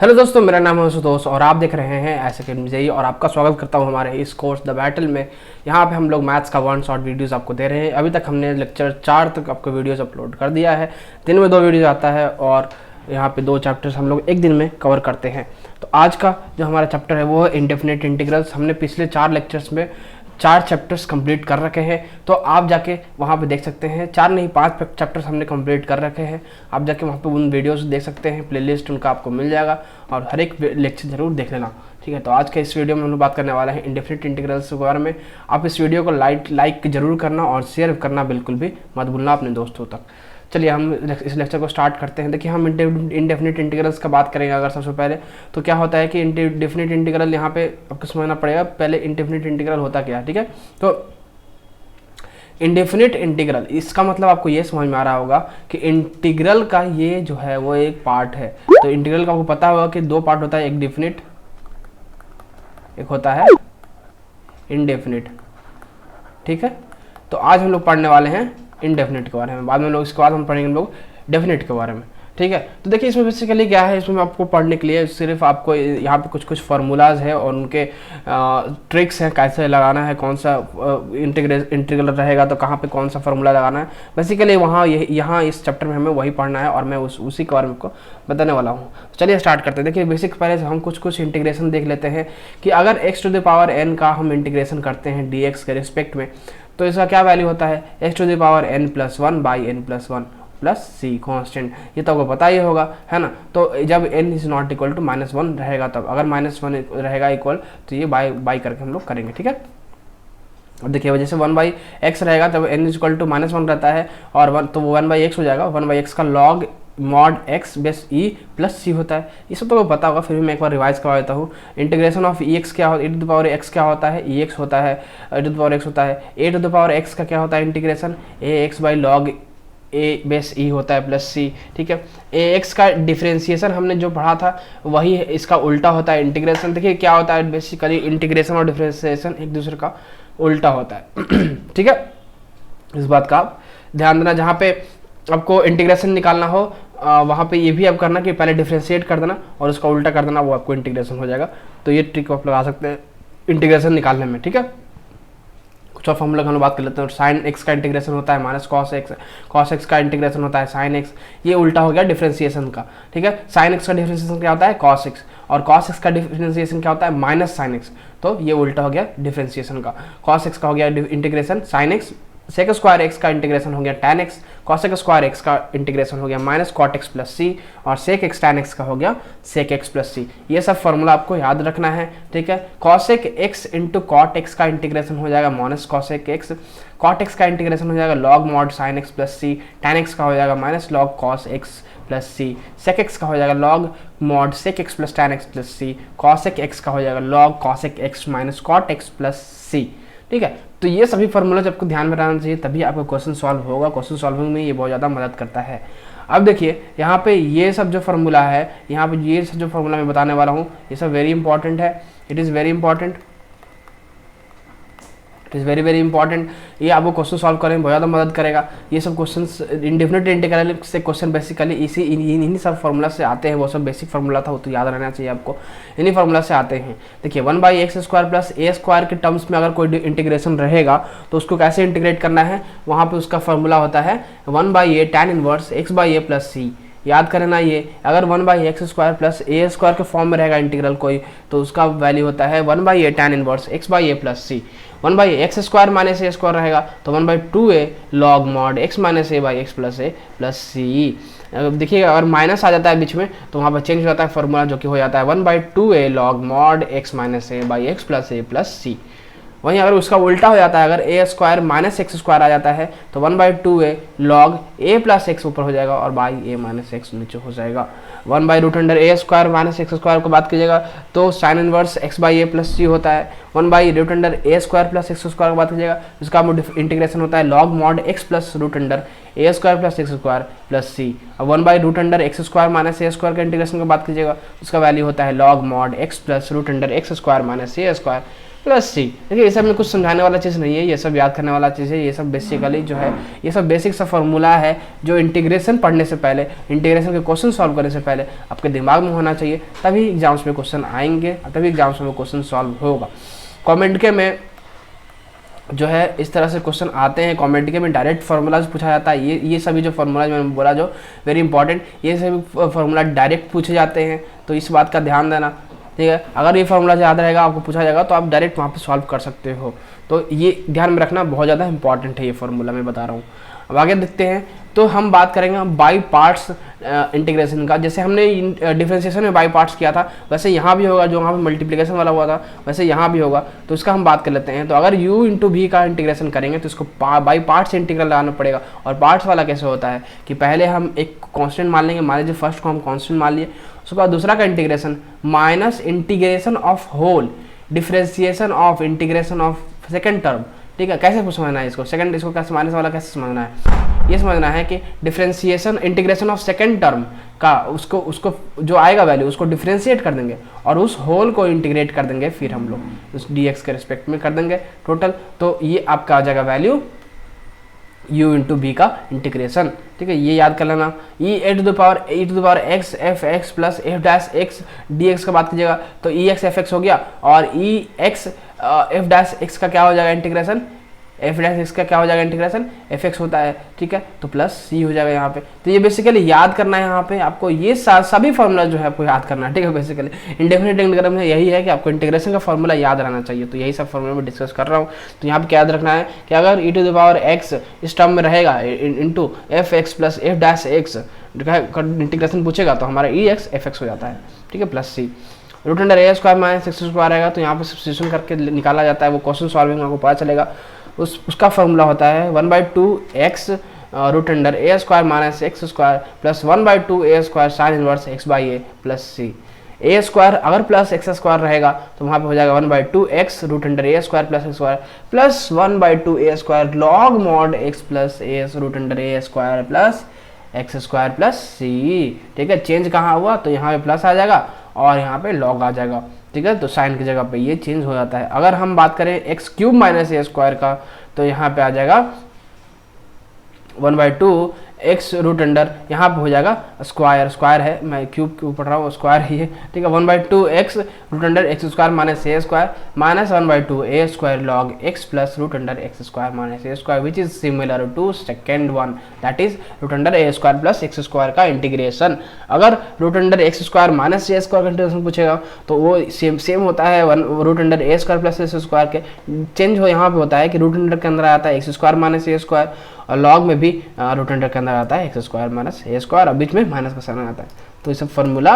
Hello दोस्तों, मेरा नाम है सुतोष और आप देख रहे हैं ऐसे के और आपका स्वागत करता हूं हमारे इस कोर्स द बैटल में। यहां पे हम लोग मैथ्स का वन शॉट वीडियोस आपको दे रहे हैं। अभी तक हमने लेक्चर 4 तक आपको वीडियोस अपलोड कर दिया है। दिन में 2 वीडियोस आता है और यहाँ पे 2 चैप्टर्स हम लोग एक दिन में कवर करते हैं। तो आज का जो हमारा चैप्टर है वो है इंडेफिनिट इंटीग्रल्स। हमने पिछले 4 लेक्चर्स में 4 चैप्टर्स कंप्लीट कर रखे हैं, तो आप जाके वहाँ पे देख सकते हैं। 4 नहीं 5 चैप्टर्स हमने कंप्लीट कर रखे हैं। आप जाके वहाँ पे उन वीडियोस देख सकते हैं, प्लेलिस्ट उनका आपको मिल जाएगा और हर एक लेक्चर जरूर देख लेना। ठीक है, तो आज के इस वीडियो में हम लोग बात करने वाला है इंडेफिनिट इंटीग्रल्स के बारे में। आप इस वीडियो को लाइक जरूर करना और शेयर करना बिल्कुल भी मत भूलना अपने दोस्तों तक। चलिए हम इस लेक्चर को स्टार्ट करते हैं। देखिए, हम इंडेफिनिट इंटीग्रल्स का बात करेंगे। अगर सबसे पहले तो क्या होता है कि इंडेफिनिट इंटीग्रल यहाँ पे आपको समझना पड़ेगा पहले इंडेफिनिट इंटीग्रल होता क्या है। ठीक है, तो इंडेफिनिट इंटीग्रल इसका मतलब आपको ये समझ में आ रहा होगा कि इंटीग्रल का ये जो है वो एक पार्ट है। तो इंटीग्रल का आपको पता होगा कि 2 पार्ट होता है, एक डिफिनिट, एक होता है इंडेफिनिट। ठीक है, तो आज हम लोग पढ़ने वाले हैं इंडेफिनिट के बारे में। बाद में लोग इसके बाद हम पढ़ेंगे लोग डेफिनिट के बारे में। ठीक है, तो देखिए इसमें बेसिकली क्या है, इसमें आपको पढ़ने के लिए सिर्फ आपको यहाँ पे कुछ फार्मूलाज है और उनके ट्रिक्स हैं, कैसे लगाना है, कौन सा इंटीग्रल रहेगा तो कहाँ पे कौन सा फार्मूला लगाना है। बेसिकली यहाँ इस चैप्टर में हमें वही पढ़ना है और मैं उसी के बारे में आपको बताने वाला हूँ। तो चलिए स्टार्ट करते हैं। देखिए बेसिक पहले से हम कुछ इंटीग्रेशन देख लेते हैं कि अगर x⁴n का हम इंटीग्रेशन करते हैं dx के रिस्पेक्ट में, तो इसका क्या वैल्यू होता है, x⁴n+1/n+1 प्लस सी कॉन्स्टेंट। ये तो आपको पता ही होगा, है ना। तो जब n is not equal to -1 रहेगा, तब अगर -1 रहेगा इक्वल, तो ये बाई करके हम लोग करेंगे। ठीक है, और देखिए वजह से 1/x रहेगा तब n इज इक्वल टू -1 रहता है और 1 तो वो 1/x हो जाएगा। 1/x का log mod x base e plus c होता है। ये सब तो पता होगा, फिर भी मैं एक बार रिवाइज करवा देता हूँ। इंटीग्रेशन ऑफ e x क्या होता है, e⁴x क्या होता है, e x होता है, e⁴x होता है। a⁴x का क्या होता है integration, ax by log a base e होता है प्लस c। ठीक है, ax का डिफ्रेंसिएशन हमने जो पढ़ा था वही इसका उल्टा होता है इंटीग्रेशन। देखिए क्या होता है, बेसिकली इंटीग्रेशन और डिफ्रेंसिएशन एक दूसरे का उल्टा होता है। ठीक है, इस बात का आप ध्यान देना। जहाँ पे आपको इंटीग्रेशन निकालना हो वहाँ पे ये भी आप करना कि पहले डिफ्रेंशिएट कर देना और उसका उल्टा कर देना, वो आपको इंटीग्रेशन हो जाएगा। तो ये ट्रिक आप लगा सकते हैं इंटीग्रेशन निकालने में। ठीक है, कुछ और फॉर्मूला हम लोग बात कर लेते हैं। साइन एक्स का इंटीग्रेशन होता है minus cos x, cos x का इंटीग्रेशन होता है साइन एक्स। ये उल्टा हो गया डिफ्रेंशिएशन का। ठीक है, साइन एक्स का डिफ्रेंशिएशन क्या होता है, कॉस एक्स, और कॉस एक्स का डिफ्रेंशिएशन क्या होता है, माइनस साइन एक्स। तो ये उल्टा हो गया डिफ्रेंशिएशन का। कॉस एक्स का हो गया integration sine x, sec square x का इंटीग्रेशन हो गया tan x, cosec square x का इंटीग्रेशन हो गया minus cot x plus c, और सेक एक्स tan x का हो गया सेक एक्स प्लस सी। ये सब फॉर्मूला आपको याद रखना है। ठीक है, cosec x into cot x का इंटीग्रेशन हो जाएगा minus cosec x, cot x का इंटीग्रेशन हो जाएगा log mod sine x plus c, tan x का हो जाएगा minus log cos x plus c, sec x का हो जाएगा log mod sec x plus tan x plus c, cosec x का हो जाएगा log cosec x minus cot x plus c. ठीक है, तो ये सभी फॉर्मूला आपको ध्यान में रहना चाहिए, तभी आपका क्वेश्चन सॉल्व होगा। क्वेश्चन सॉल्विंग में ये बहुत ज़्यादा मदद करता है। अब देखिए यहाँ पे ये सब जो फॉर्मूला है, यहाँ पे ये सब जो फॉर्मूला मैं बताने वाला हूँ, ये सब वेरी इंपॉर्टेंट है। It is very important, it is very very important. ये आपको क्वेश्चन सॉल्व करने में बहुत ज़्यादा मदद करेगा। ये सब क्वेश्चन इंडेफिनिट इंटीग्रल से क्वेश्चन बेसिकली इन्हीं सब फार्मूला से आते हैं। वो सब बेसिक फार्मूला था, वो तो याद रहना चाहिए आपको, इन्हीं फार्मूला से आते हैं। देखिए 1/x² प्लस a² के टर्म्स में अगर कोई इंटीग्रेशन रहेगा तो उसको कैसे इंटीग्रेट करना है, वहाँ पर उसका फार्मूला होता है 1/a tan inverse x/a plus c। याद करना, ये अगर 1/x² प्लस a² के फॉर्म में रहेगा इंटीग्रल कोई, तो उसका वैल्यू होता है 1/a tan inverse x/a plus c। 1/x² minus a² रहेगा तो 1/2a log mod x minus a by x plus a plus c. देखिएगा अगर माइनस आ जाता है बीच में तो वहाँ पर चेंज हो जाता है फॉर्मूला, जो कि हो जाता है 1/2a log mod x minus a by x plus a plus c. वहीं अगर उसका उल्टा हो जाता है, अगर a² माइनस x² आ जाता है तो 1/2a log a plus x ऊपर हो जाएगा और बाई a माइनस एक्स नीचे हो जाएगा। 1/√a² माइनस x² को बात कीजिएगा तो sine inverse x/a plus c होता है। 1/√a² प्लस x² को बात कीजिएगा, उसका इंटीग्रेशन होता है log mod x plus √a² plus x² plus c. अब 1/√x² माइनस a² के इंटीग्रेशन की बात कीजिएगा, उसका वैल्यू होता है log mod x plus √x² minus a² plus c. देखिए ये सब में कुछ समझाने वाला चीज़ नहीं है, ये सब याद करने वाला चीज़ है। ये सब बेसिकली जो है ये सब बेसिक सा फॉर्मूला है जो इंटीग्रेशन पढ़ने से पहले, इंटीग्रेशन के क्वेश्चन सॉल्व करने से पहले आपके दिमाग में होना चाहिए, तभी एग्जाम्स में क्वेश्चन आएंगे, तभी एग्जाम्स में क्वेश्चन सॉल्व होगा। कॉमेंट के में जो है इस तरह से क्वेश्चन आते हैं, कॉमेंट के में डायरेक्ट फार्मूलाज पूछा जाता है। ये सभी जो फार्मूलाज मैंने बोला जो वेरी इंपॉर्टेंट, ये सभी फार्मूला डायरेक्ट पूछे जाते हैं, तो इस बात का ध्यान देना, ठीक है। अगर ये फार्मूला याद रहेगा, आपको पूछा जाएगा, तो आप डायरेक्ट वहाँ पे सॉल्व कर सकते हो। तो ये ध्यान में रखना, बहुत ज़्यादा इंपॉर्टेंट है ये फार्मूला, मैं बता रहा हूँ। अब आगे देखते हैं, तो हम बात करेंगे बाई पार्ट्स इंटीग्रेशन का। जैसे हमने डिफरेंशिएशन में बाई पार्ट्स किया था, वैसे यहाँ भी होगा, जो वहाँ पे मल्टीप्लिकेशन वाला हुआ था वैसे यहाँ भी होगा, तो इसका हम बात कर लेते हैं। तो अगर u इंटू v का इंटीग्रेशन करेंगे तो इसको बाई पार्ट्स इंटीग्रल लगाना पड़ेगा। और पार्ट्स वाला कैसे होता है कि पहले हम एक कांस्टेंट मान लेंगे, मान लीजिए फर्स्ट को हम कांस्टेंट मान लिए, उसके बाद दूसरा का integration minus integration of whole differentiation of integration of second term, ठीक है। कैसे समझना है इसको, सेकंड इसको कैसे माइनस वाला कैसे समझना है, ये समझना है कि differentiation integration of second term का उसको जो आएगा वैल्यू उसको डिफरेंशिएट कर देंगे और उस होल को इंटीग्रेट कर देंगे, फिर हम लोग उस dx के रिस्पेक्ट में कर देंगे टोटल। तो ये आपका आ जाएगा वैल्यू u इंटू बी का इंटीग्रेशन, ठीक है। ये याद कर लेना, e to the power x f x plus f dash x d x का बात कीजिएगा तो ई एक्स एफ एक्स हो गया, और ई एक्स एफ डैश एक्स का क्या हो जाएगा इंटीग्रेशन, एफ डैश एक्स का क्या हो जाएगा इंटीग्रेशन, एफ एक्स होता है, ठीक है। तो प्लस सी हो जाएगा यहाँ पे। तो ये बेसिकली याद करना है यहाँ पे आपको, ये सभी फार्मूला जो है आपको याद करना है, ठीक है। बेसिकली इंडेफिनिट इंटीग्रल में यही है कि आपको इंटीग्रेशन का फार्मूला याद रहना चाहिए, तो यही सब फार्मूला में डिस्कस कर रहा हूँ। तो यहाँ पे क्या याद रखना है कि अगर ई टू द पावर एक्स इस टर्म में रहेगा into F x plus f dash x integration पूछेगा तो हमारा ई एक्स एफ एक्स हो जाता है, ठीक है, plus C. Root under a square minus x square रहेगा, तो यहाँ पे सब्स्टिट्यूशन करके निकाला जाता है, वो क्वेश्चन सॉल्विंग में आपको पता चलेगा। उसका फॉर्मूला होता है 1/2x root under a square minus x square plus 1/2 a square sine inverse x by a plus c. A square अगर प्लस एक्स स्क्वायर रहेगा तो वहाँ पे हो जाएगा 1/2x root under a square plus x square plus 1/2 a square log mod x plus a root under a square plus x square plus c, ठीक है। Change कहाँ हुआ तो यहाँ पे प्लस आ जाएगा और यहाँ पे लॉग आ जाएगा, ठीक है। तो साइन की जगह पे ये चेंज हो जाता है। अगर हम बात करें x cube minus a square का तो यहाँ पे आ जाएगा 1/2 एक्स रूट अंडर, यहाँ पे हो जाएगा स्क्वायर, स्क्वायर है, मैं क्यूब क्यों पढ़ रहा हूँ, स्क्वायर ही है, ठीक है। 1/2 x root under x square minus a square minus 1/2 a square log x plus root under x square minus a square which is similar to second one, that is root under a square plus x square का integration. अगर root under x square minus a square का integration पूछेगा तो वो same होता है root under a square plus x square के। Change हो यहाँ पे होता है कि रूट अंडर के अंदर आता है x square minus a square और लॉग में भी रूट अंडर के अंदर आता है x square minus a square और बीच में माइनस का साइन आता है। तो ये सब फार्मूला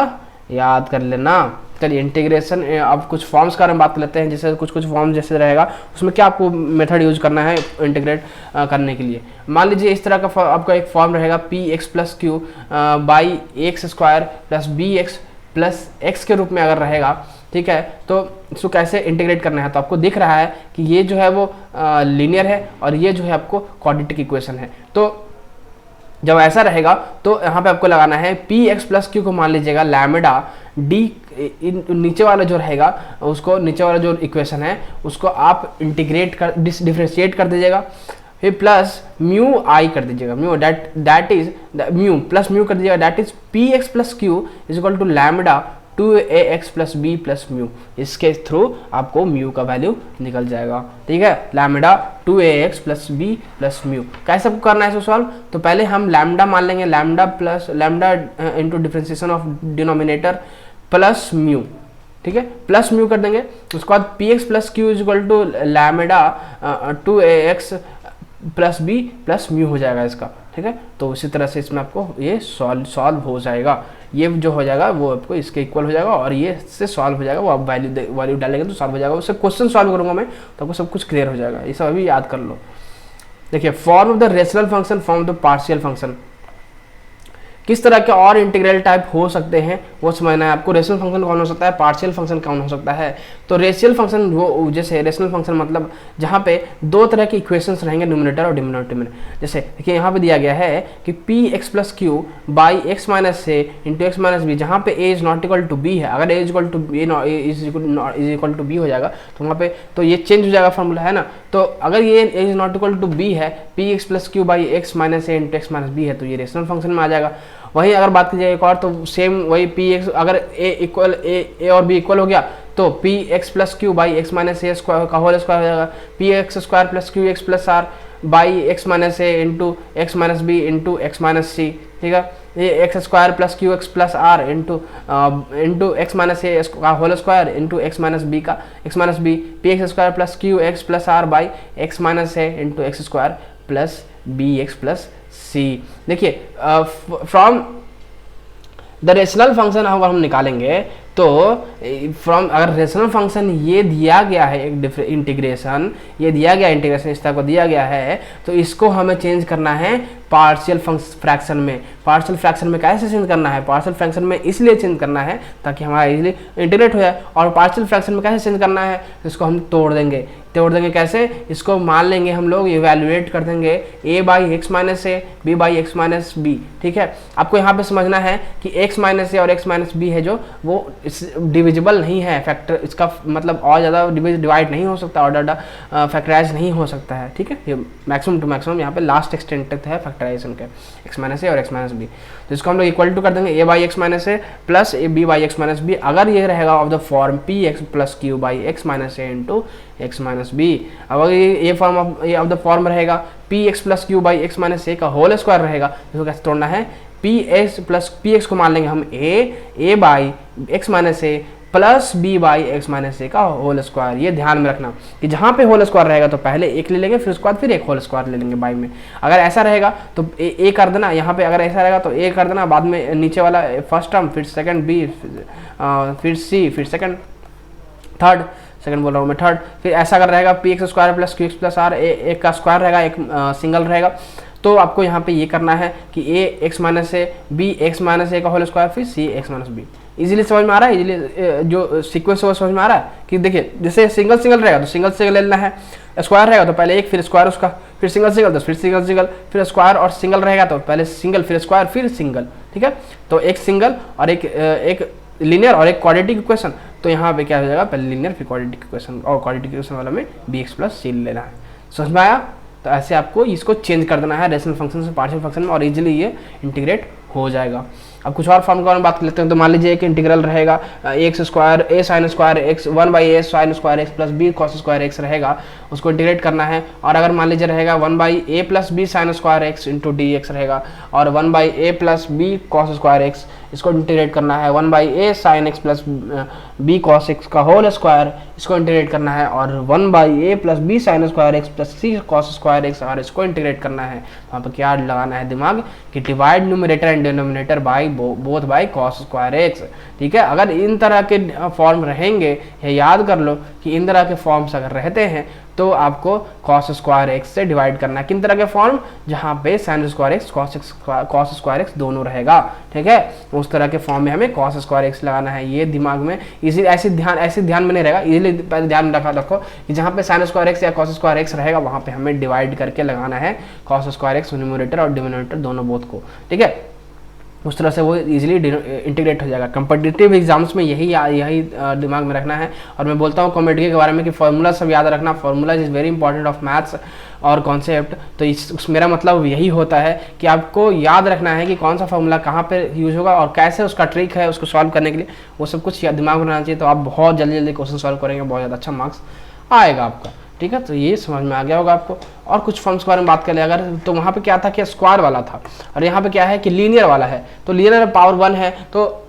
याद कर लेना। चलिए इंटीग्रेशन, अब कुछ फॉर्म्स का बात कर लेते हैं। जैसे कुछ फॉर्म जैसे रहेगा उसमें क्या आपको मेथड यूज करना है इंटीग्रेट करने के लिए। मान लीजिए इस तरह का आपका एक फॉर्म रहेगा p x plus q by x square plus b x plus x के रूप में अगर रहेगा, ठीक है। तो इसको कैसे इंटीग्रेट करना है, तो आपको दिख रहा है कि ये जो है वो लीनियर है और ये जो है आपको क्वाड्रेटिक इक्वेशन है। तो जब ऐसा रहेगा तो यहाँ पे आपको लगाना है पी एक्स प्लस क्यू को मान लीजिएगा लैम्डा डी, नीचे वाला जो रहेगा उसको, नीचे वाला जो इक्वेशन है उसको आप इंटीग्रेट कर डिफरेंशिएट कर दीजिएगा, फिर प्लस म्यू आई कर दीजिएगा, mu that is mu plus mu कर दीजिएगा, that is p x plus q is equal to lambda 2ax plus b plus mu. इसके थ्रू आपको म्यू का वैल्यू निकल जाएगा, ठीक है। Lambda 2ax plus b plus mu कैसे करना है इसको सॉल्व, तो पहले हम लैम्डा मान लेंगे, lambda plus lambda into differentiation of denominator plus mu, ठीक है, प्लस म्यू कर देंगे। उसके बाद p x plus q is equal to lambda 2ax plus b plus mu हो जाएगा इसका, ठीक है। तो उसी तरह से इसमें आपको ये सॉल्व हो जाएगा, ये जो हो जाएगा वो आपको इसके इक्वल हो जाएगा और ये से सॉल्व हो जाएगा, वो आप वैल्यू डालेंगे तो सॉल्व हो जाएगा। उससे क्वेश्चन सॉल्व करूंगा मैं तो आपको सब कुछ क्लियर हो जाएगा, ये सब अभी याद कर लो। देखिए form of the rational function, form of the partial function, किस तरह के और इंटीग्रल टाइप हो सकते हैं वो समझना है आपको। रेशनल फंक्शन कौन हो सकता है, पार्शियल फंक्शन कौन हो सकता है। तो रेशियल फंक्शन वो जैसे रेशनल फंक्शन मतलब जहाँ पे दो तरह के इक्वेशंस रहेंगे न्यूमरेटर और डिनोमिनेटर में। जैसे देखिए यहाँ पे दिया गया है कि p x plus q by x minus a into x minus b, जहाँ पे a is not equal to b है। अगर a is equal to is equal to b हो जाएगा तो वहाँ पे तो ये चेंज हो जाएगा फॉर्मूला, है ना। तो अगर ये a is not equal to b है, p x plus q by x minus a into x minus b है, तो ये रेशनल फंक्शन में आ जाएगा। वहीं अगर बात की जाए एक और, तो सेम वही पी एक्स, अगर ए इक्वल ए और बी इक्वल हो गया तो p x plus q by x minus a square का होल स्क्वायर हो जाएगा, p x square plus q x plus r by x minus a into x minus b into x minus c, ठीक है। ये x square plus q x plus r into x minus a का whole square into x minus b का x minus b, p x square plus q x plus r by x minus a into x square plus b x plus c. देखिए from the rational function अगर हम निकालेंगे तो from, अगर rational function ये दिया गया है एक इंटीग्रेशन, ये दिया गया इंटीग्रेशन इस तरह को दिया गया है, तो इसको हमें चेंज करना है पार्शियल फ्रैक्शन में। पार्शियल फ्रैक्शन में कैसे चेंज करना है, पार्शियल फ्रैक्शन में इसलिए चेंज करना है ताकि हमारा इजीली इंटीग्रेट हो जाए। और पार्शियल फ्रैक्शन में कैसे चेंज करना है, इसको हम तोड़ देंगे कैसे, इसको मान लेंगे हम लोग, इवैल्यूएट कर देंगे a by x minus a, b by x minus b, ठीक है। आपको यहाँ पे समझना है कि x माइनस ए और x माइनस बी है जो वो डिविजिबल नहीं है, फैक्टर इसका मतलब और ज़्यादा डिवाइड नहीं हो सकता और ज़्यादा फैक्टराइज नहीं हो सकता है, ठीक है। ये मैक्सिमम टू मैक्सिमम यहाँ पे लास्ट एक्सटेंट तक है फैक्टराइजेशन के, x माइनस ए और x माइनस बी। तो इसको हम लोग इक्वल टू कर देंगे a by x minus a plus a b by x minus b. अगर ये रहेगा of the form p x plus q by x minus a into x minus b, अगर ये फॉर्म ऑफ द फॉर्म रहेगा p x plus q by x minus a का whole square रहेगा, इसको कैसे तोड़ना है, p x plus p x को मान लेंगे हम a by x minus a plus b by x minus a का होल स्क्वायर। ये ध्यान में रखना कि जहाँ पे होल स्क्वायर रहेगा तो पहले एक ले लेंगे, फिर उसके बाद फिर एक होल स्क्वायर ले लेंगे बाई में। अगर ऐसा रहेगा तो ए कर देना, यहाँ पे अगर ऐसा रहेगा तो ए कर देना, बाद में नीचे वाला फर्स्ट टर्म, फिर सेकंड बी, फिर सी, फिर थर्ड बोल रहा हूँ मैं थर्ड। फिर ऐसा अगर रहेगा p x square plus q x plus r, एक का स्क्वायर रहेगा, एक सिंगल रहेगा। तो आपको यहाँ पे ये करना है कि ए x minus a, B x minus a का होल स्क्वायर, फिर सी एक्स माइनस बी। इजीली समझ में आ रहा है, इजीली जो सीक्वेंस है वो समझ में आ रहा है कि देखिए जैसे सिंगल रहेगा तो सिंगल ले लेना है, स्क्वायर रहेगा तो पहले एक फिर स्क्वायर उसका, फिर सिंगल तो फिर सिंगल, फिर स्क्वायर और सिंगल रहेगा तो पहले सिंगल फिर स्क्वायर फिर सिंगल, ठीक है। तो एक सिंगल और एक लीनियर और एक क्वाड्रेटिक इक्वेशन। तो यहाँ पे क्या हो जाएगा, पहले लीनियर फिर क्वाड्रेटिक इक्वेशन, और क्वाड्रेटिक इक्वेशन वाला में बी एक्स प्लस सी लेना है। समझ में आया। तो ऐसे आपको इसको चेंज कर देना है रेशनल फंक्शन से पार्शियल फंक्शन में और इजीली ये इंटीग्रेट हो जाएगा। अब कुछ और फॉर्म के बारे में बात कर लेते हैं। तो मान लीजिए एक इंटीग्रल रहेगा x square a sine square x 1/a sine square x plus b cos square x रहेगा, उसको इंटीग्रेट करना है। और अगर मान लीजिए रहेगा 1/a plus b sine square x into d x रहेगा, और 1/a plus b cos square x, इसको इंटीग्रेट करना है 1/a sine x plus b cos x का होल स्क्वायर, इसको इंटीग्रेट करना है। और 1/a plus b sine square x plus c cos square x, और इसको इंटीग्रेट करना है। वहाँ पर क्या लगाना है दिमाग कि divide numerator and denominator by both by cos square x, ठीक है। अगर इन तरह के फॉर्म रहेंगे, ये याद कर लो कि इन तरह के फॉर्म्स अगर रहते हैं तो आपको कॉस स्क्वायर एक्स से डिवाइड करना है। किन तरह के फॉर्म, जहाँ पे sign square x cos square x दोनों रहेगा, ठीक है। उस तरह के फॉर्म में हमें कॉस स्क्वायर एक्स लगाना है। ये दिमाग में इसी ऐसे ध्यान में नहीं रहेगा, इजीली पहले ध्यान में रखो कि जहाँ पे साइन स्क्वायर एक्स या कॉस स्क्वायर एक्स रहेगा वहाँ पे हमें डिवाइड करके लगाना है कॉस स्क्वायर एक्स न्यूमरेटर और डिनोमिनेटर दोनों बोथ को, ठीक है। उस तरह से वो इजीली इंटीग्रेट हो जाएगा। कम्पिटिटिव एग्जाम्स में यही दिमाग में रखना है। और मैं बोलता हूँ कॉमेडी के बारे में कि फार्मूला सब याद रखना, formula is very important of maths और कॉन्सेप्ट। तो मेरा मतलब यही होता है कि आपको याद रखना है कि कौन सा फार्मूला कहाँ पे यूज होगा और कैसे उसका ट्रिक है उसको सॉल्व करने के लिए, वो सब कुछ दिमाग में रहना चाहिए। तो आप बहुत जल्दी क्वेश्चन सॉल्व करेंगे, बहुत ज़्यादा अच्छा मार्क्स आएगा आपका, ठीक है। तो ये समझ में आ गया होगा आपको। और कुछ फॉर्म्स के बारे में बात कर ले अगर, तो वहाँ पे क्या था कि स्क्वायर वाला था, और यहाँ पे क्या है कि लीनियर वाला है। तो लीनियर पावर 1 है, तो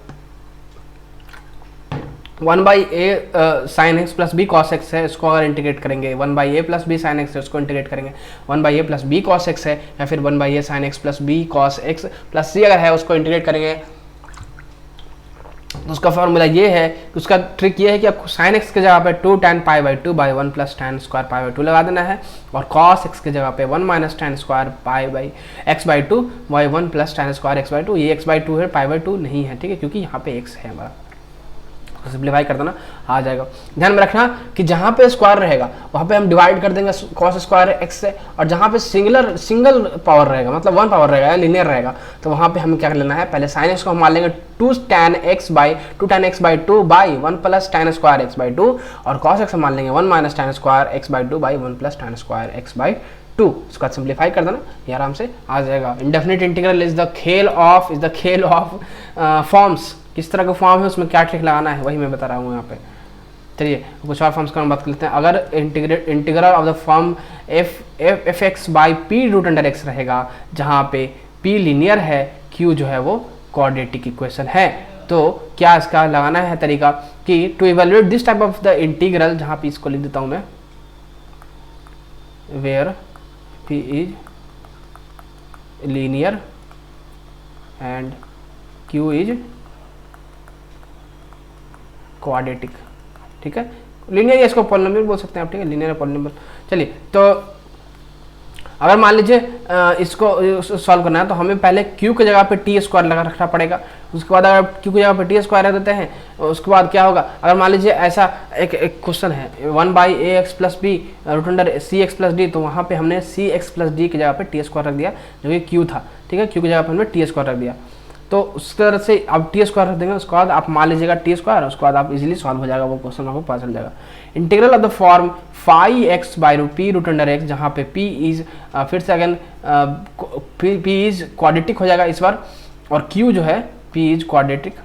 1/a sine x plus b cos x है, इसको अगर इंटीग्रेट करेंगे 1/a plus b sine x है, उसको इंटीग्रेट करेंगे 1/a plus b cos x है, या फिर 1/a sine x plus b cos x plus c अगर है उसको इंटीग्रेट करेंगे तो उसका फॉर्मूला ये है कि उसका ट्रिक ये है कि आपको साइन एक्स की जगह पे 2 tan pi by 2 by 1 plus tan square pi by 2 लगा देना है, और cos एक्स की जगह पे 1 minus tan square pi by x by 2 by 1 plus tan square x by 2। ये एक्स बाई 2 है, पाई बाई 2 नहीं है, ठीक है, क्योंकि यहाँ पे एक्स है हमारा। सिंप्लीफाई कर देना आ जाएगा। ध्यान में रखना कि जहाँ पे स्क्वायर रहेगा वहाँ पे हम डिवाइड कर देंगे cos स्क्वायर एक्स से, और जहाँ पे सिंगल पावर रहेगा मतलब 1 पावर रहेगा या लीनियर रहेगा तो वहाँ पे हमें क्या कर लेना है, पहले साइन एक्स को हम मान लेंगे 2 tan x by 2 by 1 plus tan square x by 2, और cos एक्स हम मान लेंगे 1 minus tan square x by 2 by 1 plus tan square x by 2। इसका सिंप्लीफाई कर देना, ये आराम से आ जाएगा। इंडेफिनिट इंटीग्रल इज द खेल ऑफ फॉर्म्स। किस तरह का फॉर्म है, उसमें क्या ट्रिक लगाना है वही मैं बता रहा हूँ यहाँ पे। चलिए कुछ और फॉर्म्स का हम बात कर लेते हैं। अगर integral of the form f x by p root under x रहेगा, जहाँ पे पी लीनियर है, क्यू जो है वो क्वाड्रेटिक इक्वेशन है, तो क्या इसका लगाना है तरीका कि to evaluate this type of the integral, जहाँ पे इसको लिख देता हूँ मैं, where p is linear and q is quadratic. ठीक है, लीनियर, इसको पॉलिनोमियल बोल सकते हैं आप, ठीक है, लीनियर पॉलिनोमियल। चलिए, तो अगर मान लीजिए इसको सॉल्व करना है तो हमें पहले q की जगह पे टी स्क्वायर लगा रखना पड़ेगा। उसके बाद अगर q की जगह पे टी स्क्वायर रख देते हैं, उसके बाद क्या होगा, अगर मान लीजिए ऐसा एक क्वेश्चन है 1 by a x plus b root under c x plus d, तो वहाँ पे हमने सी एक्स प्लस डी की जगह पे टी स्क्वायर रख दिया जो कि q था। ठीक है, q की जगह पे हमने टी स्क्वायर रख दिया, तो उस तरह से आप टी स्क्वायर रख देंगे, उसके बाद आप मान लीजिएगा टी स्क्वायर, उसके बाद आप इजीली सॉल्व हो जाएगा वो क्वेश्चन, आपको पता चल जाएगा। Integral of the form phi x by root p root under x, जहाँ पे पी इज फिर से अगेन पी इज क्वाड्रेटिक हो जाएगा इस बार, और क्यू जो है पी इज क्वाड्रेटिक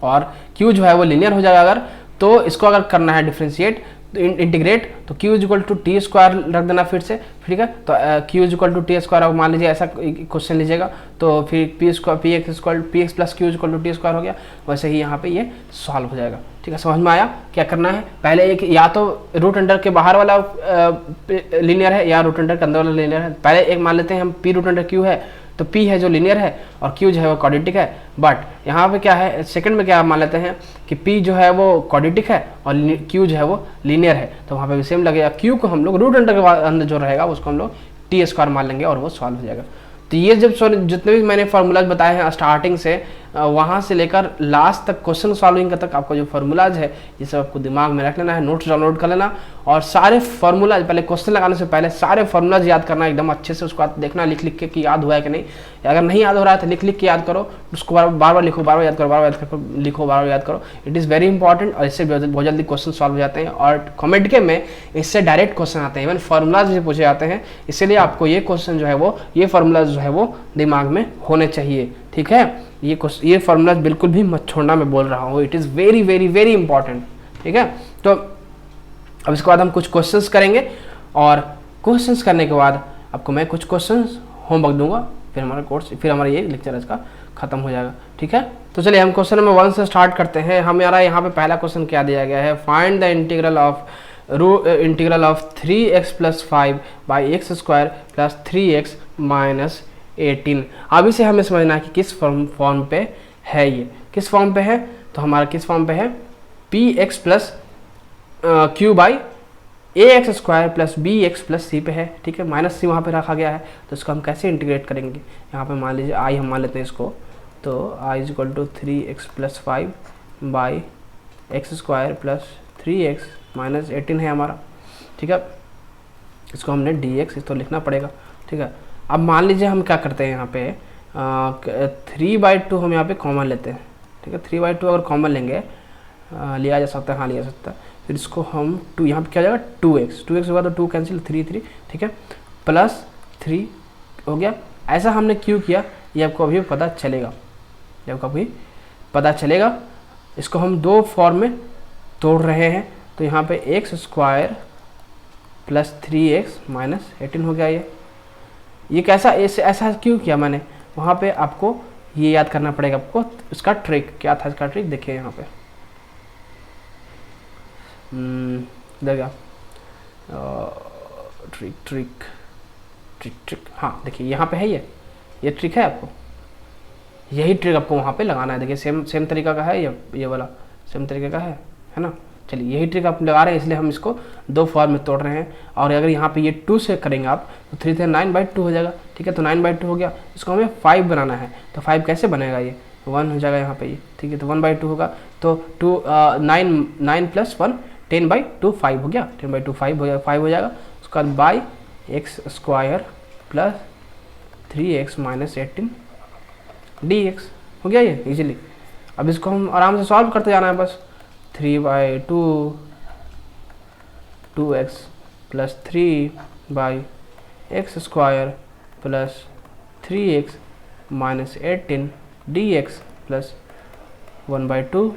और क्यू जो है वो लीनियर हो जाएगा। अगर तो इसको अगर करना है डिफ्रेंशिएट इंटीग्रेट, तो q is equal to t square रख देना फिर से, ठीक है। तो q is equal to t square, अब मान लीजिए ऐसा क्वेश्चन लीजिएगा तो फिर p x plus q is equal to t square हो गया। वैसे ही यहाँ पे ये सॉल्व हो जाएगा। ठीक है, समझ में आया क्या करना है। पहले एक या तो रूट अंडर के बाहर वाला लीनियर है या रूट अंडर के अंदर वाला लीनियर है। पहले एक मान लेते हैं हम पी रूट अंडर क्यू है, तो p है जो लीनियर है और q जो है वो क्वाड्रेटिक है। बट यहाँ पे क्या है, सेकंड में क्या मान लेते हैं कि p जो है वो क्वाड्रेटिक है और q जो है वो लीनियर है, तो वहाँ पे भी सेम लगेगा। q को हम लोग रूट अंडर के अंदर जो रहेगा उसको हम लोग टी स्क्वायर मान लेंगे और वो सॉल्व हो जाएगा। तो ये जब जितने भी मैंने फार्मूलाज बताए हैं स्टार्टिंग से वहाँ से लेकर लास्ट तक क्वेश्चन सॉल्विंग तक आपको जो फार्मूलाज है ये सब आपको दिमाग में रख लेना है, नोट्स डाउनलोड कर लेना और सारे फार्मूलाज पहले क्वेश्चन लगाने से पहले सारे फार्मूलाज याद करना एकदम अच्छे से। उसको बाद देखना लिख लिख के कि याद हुआ है कि नहीं। अगर नहीं याद हो रहा है तो लिख लिख के याद करो, उसको बार बार लिखो, बार बार याद करो, बार बार याद करो, लिखो, बार बार याद करो। इट इज़ वेरी इंपॉर्टेंट और इससे बहुत जल्दी क्वेश्चन सॉल्व हो जाते हैं और कमेंट के में इससे डायरेक्ट क्वेश्चन आते हैं, इवन फार्मूलाज भी पूछे जाते हैं। इसीलिए आपको ये क्वेश्चन जो है वो ये फार्मूलाज जो है वो दिमाग में होने चाहिए। ठीक है, ये फार्मूलाज बिल्कुल भी मत छोड़ना, मैं बोल रहा हूँ। It is very very very important. ठीक है, तो अब इसके बाद हम कुछ क्वेश्चंस करेंगे और क्वेश्चंस करने के बाद आपको मैं कुछ क्वेश्चंस होमवर्क दूंगा, फिर हमारा ये लेक्चर इसका खत्म हो जाएगा। ठीक है, तो चलिए हम क्वेश्चन नंबर 1 से स्टार्ट करते हैं। हमारा यहाँ पे पहला क्वेश्चन क्या दिया गया है, find the integral of 3x plus 5 by x square plus 3x minus 18। अब इसे हमें समझना है कि किस फॉर्म पे है, ये किस फॉर्म पे है। तो हमारा किस फॉर्म पे है, p x plus q by a x square plus b x plus c पे है। ठीक है, माइनस सी वहाँ पे रखा गया है, तो इसको हम कैसे इंटीग्रेट करेंगे। यहाँ पे मान लीजिए आई हम मान लेते हैं इसको, तो I is equal to 3x plus 5 by x square plus 3x minus 18 है हमारा। ठीक है, इसको हमने dx इसको लिखना पड़ेगा। ठीक है, अब मान लीजिए हम क्या करते हैं, यहाँ पे 3/2 हम यहाँ पे कॉमन लेते हैं। ठीक है, 3/2 अगर कॉमन लेंगे लिया जा सकता है, हाँ लिया जा सकता है। फिर इसको हम 2 यहाँ पे क्या हो जाएगा 2x होगा, तो 2 कैंसिल 3 ठीक है, प्लस 3 हो गया। ऐसा हमने क्यों किया ये आपको अभी पता चलेगा, ये आपको अभी पता चलेगा। इसको हम दो फॉर्म में तोड़ रहे हैं, तो यहाँ पे x square plus 3x minus 18 हो गया। ये कैसा ऐसा क्यों किया मैंने, वहाँ पे आपको ये याद करना पड़ेगा। आपको इसका ट्रिक क्या था, इसका ट्रिक देखिए यहाँ पे देखिए ट्रिक हाँ देखिए यहाँ पे है, ये ट्रिक है आपको यही ट्रिक आपको वहाँ पे लगाना है। देखिए सेम सेम तरीका का है, ये वाला सेम तरीके का है ना। चलिए यही ट्रिक आप लगा रहे हैं, इसलिए हम इसको दो फॉर्म में तोड़ रहे हैं। और अगर यहाँ पे ये 2 से करेंगे आप तो 3 से 9/2 हो जाएगा, ठीक है। तो 9/2 हो गया, इसको हमें 5 बनाना है। तो 5 कैसे बनेगा, ये 1 हो जाएगा यहाँ पे ये, ठीक है। तो 1/2 होगा, तो 9 + 1 10/2 5 हो गया, 10/2 5 हो जाएगा। उसके बाद बाई x² + 3x - 18 dx हो गया ये इजीली। अब इसको हम आराम से सॉल्व करते जाना है बस। 3/2 2x + 3/x² + 3x - 18 dx + 1/2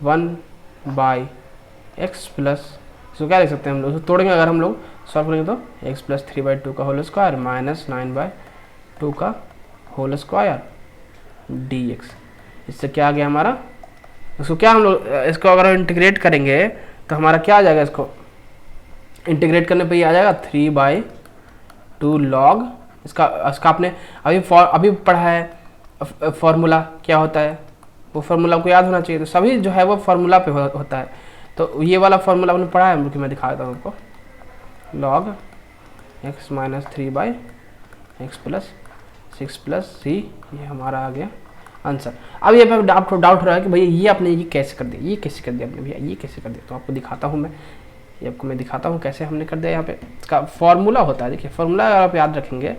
1/x plus, इसको क्या लिख सकते हैं हम लोग, तोड़ेंगे अगर हम लोग सॉल्व करेंगे तो x + 3/2 का होल स्क्वायर - 9/2 का होल स्क्वायर dx। इससे क्या आ गया हमारा, इसको क्या हम लोग, इसको अगर इंटीग्रेट करेंगे तो हमारा क्या आ जाएगा, इसको इंटीग्रेट करने पे ये आ जाएगा 3/2 log इसका आपने अभी पढ़ा है फॉर्मूला क्या होता है, वो फार्मूला आपको याद होना चाहिए। तो सभी जो है वो फार्मूला पे होता है। तो ये वाला फार्मूला आपने पढ़ा है, मैं दिखा देता हूँ आपको। log x - 3/x + 6 + c, ये हमारा आ गया आंसर। अब ये पे आपको डाउट हो रहा है कि भैया ये आपने ये कैसे कर दिया, ये कैसे कर दिया आपने भैया, ये कैसे कर दिया। तो आपको दिखाता हूँ ये आपको मैं दिखाता हूँ कैसे हमने कर दिया। यहाँ पे इसका फॉर्मूला होता है, देखिए फॉर्मूला अगर आप याद रखेंगे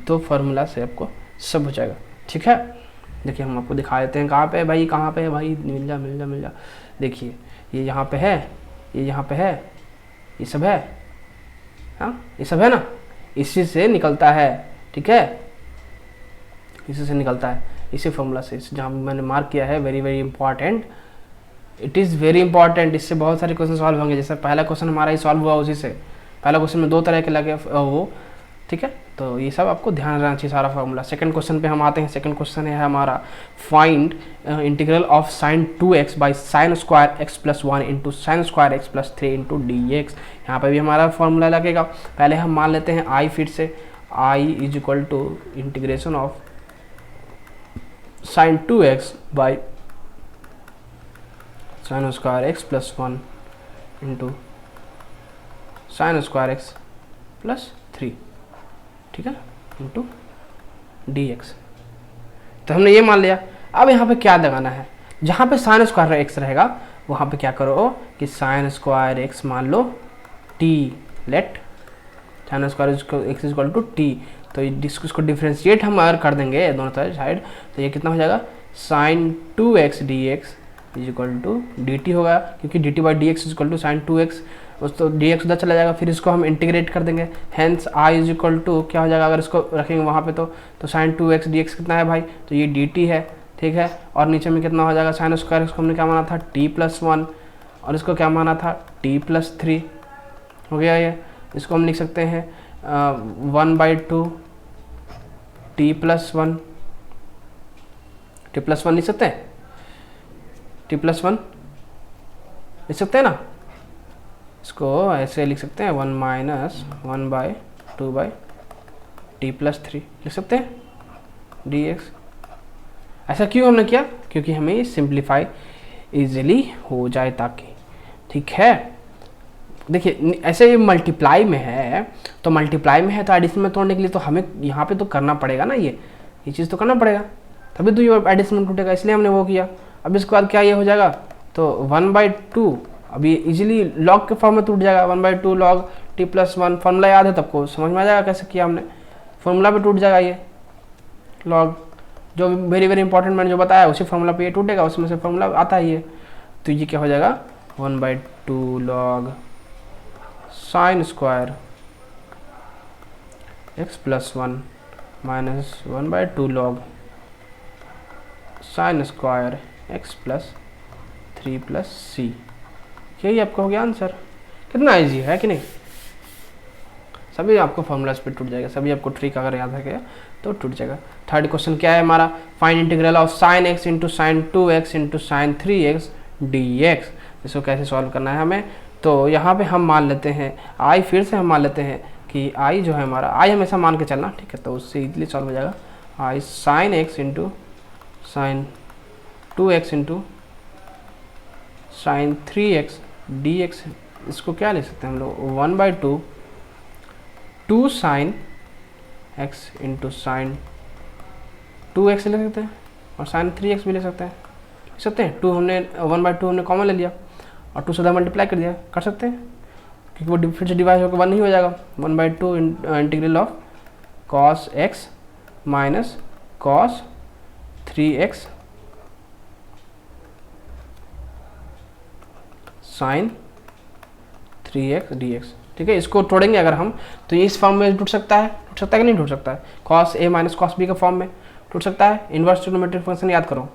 तो फार्मूला से आपको सब हो जाएगा, ठीक है। देखिए हम आपको दिखा देते हैं कहाँ पे है भाई, कहाँ पे है भाई, मिल जा। देखिए ये यहाँ पे है, ये यहाँ पे है, ये सब है, हाँ ये सब है ना, इसी से निकलता है, ठीक है, इसी से निकलता है, इसी फॉर्मूला से, जहाँ मैंने मार्क किया है। Very important, it is very important. इससे बहुत सारे क्वेश्चन सॉल्व होंगे। जैसे पहला क्वेश्चन हमारा ही सॉल्व हुआ उसी से, पहला क्वेश्चन में 2 तरह के लगे वो, ठीक है। तो ये सब आपको ध्यान रखना चाहिए सारा फार्मूला। सेकंड क्वेश्चन पे हम आते हैं। सेकंड क्वेश्चन है हमारा find integral of sin 2x by sin² x + 1 into sin² x + 3 into dx। यहाँ पे भी हमारा फार्मूला लगेगा। पहले हम मान लेते हैं i, फिर से i = integration of sin 2x by sin² x + 1 into sin² x + 3, ठीक है, इंटू dx। तो हमने ये मान लिया। अब यहाँ पे क्या लगाना है, जहाँ पे sin² x रहेगा वहाँ पे क्या करो कि sin² x मान लो t, late sin² x = t। तो इसको डिफ्रेंशिएट हम अगर कर देंगे दोनों साइड, तो ये कितना हो जाएगा, sin 2x dx = dt होगा, क्योंकि dt/dx = sin 2x, तो dx उधर चला जाएगा। फिर इसको हम इंटीग्रेट कर देंगे, हेंस i = क्या हो जाएगा, अगर इसको रखेंगे वहाँ पे तो sin 2x dx कितना है भाई, तो ये dt है, ठीक है। और नीचे में कितना हो जाएगा, sin² x को हमने क्या माना था, t + 1, और इसको क्या माना था, t + 3 हो गया ये। इसको हम लिख सकते हैं 1/2 t + 1, t + 1 लिख सकते हैं, t + 1 लिख सकते हैं ना। इसको ऐसे लिख सकते हैं 1 - 1/2 t + 3 लिख सकते हैं dx। ऐसा क्यों हमने किया, क्योंकि हमें सिंप्लीफाई इजीली हो जाए ताकि, ठीक है। देखिए ऐसे ये मल्टीप्लाई में है, तो एडिशन में तोड़ने के लिए तो हमें यहाँ पे तो करना पड़ेगा ना, ये चीज़ तो करना पड़ेगा, तभी तो ये एडिशन में टूटेगा, इसलिए हमने वो किया। अब इसके बाद क्या ये हो जाएगा, तो 1/2, अब ये इजीली लॉग के फॉर्म में टूट जाएगा, 1/2 log t + 1। फॉर्मूला याद है सबको, समझ में आ जाएगा कैसे किया हमने, फॉर्मूला पे टूट जाएगा ये लॉग, जो वेरी इंपॉर्टेंट मैंने जो बताया उसी फॉर्मूला पे ये टूटेगा, उसमें से फॉर्मूला आता है ये। तो ये क्या हो जाएगा, 1/2 log sin² x + 1 minus 1/2 log sin² x + 3 + c। यही आपका हो गया आंसर। कितना इजी है कि नहीं, सभी आपको फॉर्मूलाज पे टूट जाएगा, सभी आपको ट्रिक अगर याद रखेगा तो टूट जाएगा। थर्ड क्वेश्चन क्या है हमारा, find integral of sin x into sin 2x into sin 3x dx। इसको कैसे सॉल्व करना है हमें, तो यहाँ पे हम मान लेते हैं i, फिर से हम मान लेते हैं कि i जो है हमारा, i हमेशा मान के चलना, ठीक है। तो उससे इजीली सॉल्व हो जाएगा, i sin x into sine 2x into sine 3x dx, इसको क्या ले सकते हैं हम लोग 1/2 2 sign x into sine 2x ले सकते हैं और साइन 3x भी ले सकते हैं 2 हमने 1/2 हमने कॉमन ले लिया और 2 से मल्टीप्लाई कर दिया, कर सकते हैं क्योंकि वो फिर से डिवाइड होकर 1 नहीं हो जाएगा। 1/2 integral of cos x minus cos 3x sine 3x dx। ठीक है, इसको तोड़ेंगे अगर हम तो ये इस फॉर्म में टूट सकता है कि नहीं टूट सकता है, cos a minus cos b के फॉर्म में टूट सकता है। इन्वर्स ट्रिग्नोमेट्रिक फंक्शन याद करो,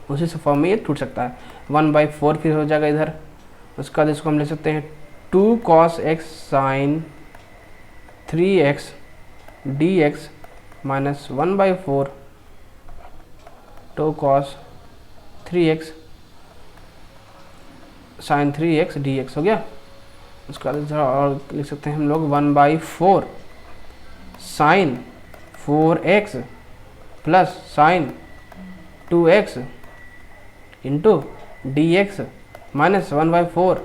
उसी से फॉर्म में ये टूट सकता है। 1/4 फिर हो जाएगा इधर, उसके बाद इसको हम ले सकते हैं 2 cos x sine 3x dx minus 1/4 2 cos 3x sine 3x dx हो गया। उसका और लिख सकते हैं हम लोग 1/4 sine 4x plus sine 2x into dx minus 1/4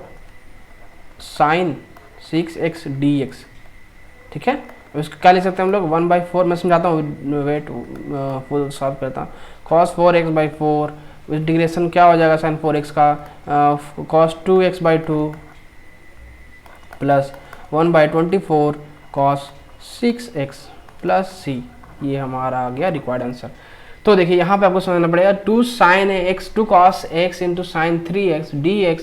sine 6x dx। ठीक है, इसको क्या लिख सकते हैं हम लोग 1/4, मैं समझाता हूँ, वेट फुल सॉल्व करता हूँ। cos 4x/4 इंटीग्रेशन क्या हो जाएगा साइन 4x का cos 2x/2 plus 1/24 cos 6x plus c, ये हमारा आ गया रिक्वायर्ड आंसर। तो देखिए यहाँ पे आपको समझना पड़ेगा 2 sin x 2 cos x into sine 3x dx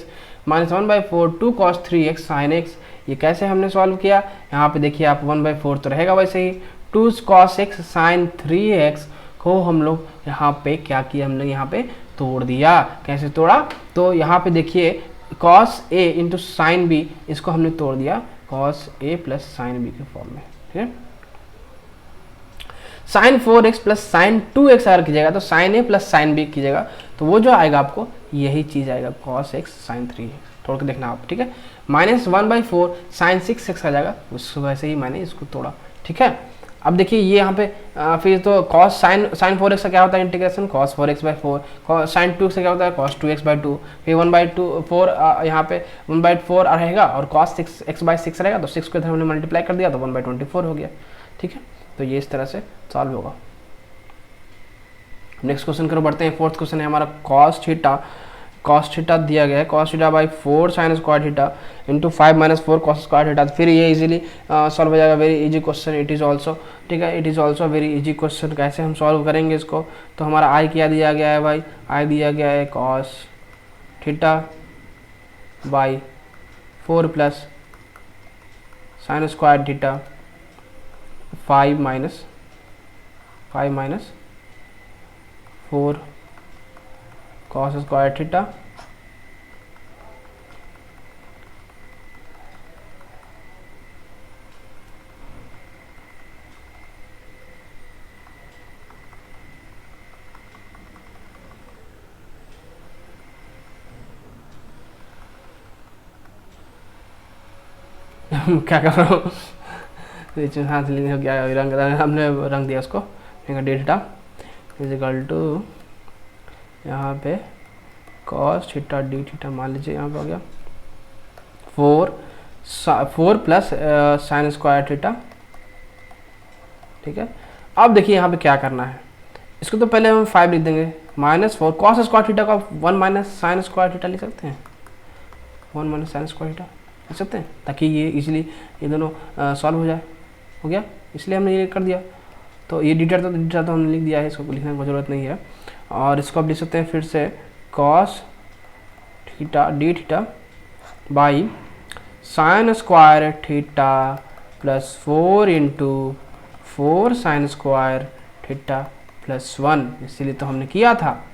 minus 1/4 2 cos 3x sin x, ये कैसे हमने सॉल्व किया। यहाँ पे देखिए आप 1/4 तो रहेगा वैसे ही, 2 cos x sin 3x को हम लोग यहाँ पे क्या किया, हम लोग यहाँ पे तोड़ दिया। कैसे तोड़ा, तो यहाँ पे देखिए cos a into sine b, इसको हमने तोड़ दिया cos a plus sine b के फॉर्म में। ठीक है, sign 4x plus sine 2x अगर कीजिएगा तो sine a plus sine b कीजिएगा तो वो जो आएगा आपको यही चीज़ आएगा cos x साइन 3x, तोड़ के देखना आप। ठीक है, माइनस 1/4 साइन 6x आ जाएगा, उसको वैसे ही मैंने इसको तोड़ा। ठीक है, अब देखिए ये यहाँ पे फिर तो cos साइन 4x का क्या होता है integration cos 4x/4, sign 2x का क्या होता है cos 2x/2, फिर 1/4 यहाँ पे 1/4 रहेगा और cos 6x/6 रहेगा, तो 6 को इधर हमने मल्टीप्लाई कर दिया तो 1/24 हो गया। ठीक है, तो ये इस तरह से सॉल्व होगा। नेक्स्ट क्वेश्चन करो बढ़ते हैं। फोर्थ क्वेश्चन है हमारा cos थीटा दिया गया है cos theta sine square theta into 5 - 4 cos square theta. फिर ये इजीली सॉल्व हो जाएगा, very easy question it is also. ठीक है, it is also very easy question. कैसे हम सॉल्व करेंगे इसको, तो हमारा आई क्या दिया गया है भाई, आई दिया गया है cos theta plus sine square theta 5 - 4 cos square theta क्या कर रहा हूँ हाथ हो गया, हमने रंग दिया उसको डी थीटा इजिकल टू यहाँ पे cos थीटा डी थीटा मान लीजिए, यहाँ पे हो गया 4 प्लस साइन स्क्वायर थीटा। ठीक है, अब देखिए यहाँ पे क्या करना है, इसको तो पहले हम 5 लिख देंगे -4 cos स्क्वायर थीटा का 1 माइनस साइन स्क्वायर थीटा लिख सकते हैं, 1 माइनस साइन स्क्वायर थीटा लिख सकते हैं, ताकि ये इजीली ये दोनों सॉल्व हो जाए। हो गया, इसलिए हमने ये कर दिया। तो ये डीटा तो हमने लिख दिया है, इसको लिखने की ज़रूरत नहीं है। और इसको आप लिख सकते हैं फिर से cos theta d theta by sine square theta plus 4 into 4 sign square theta plus 1, इसीलिए तो हमने किया था,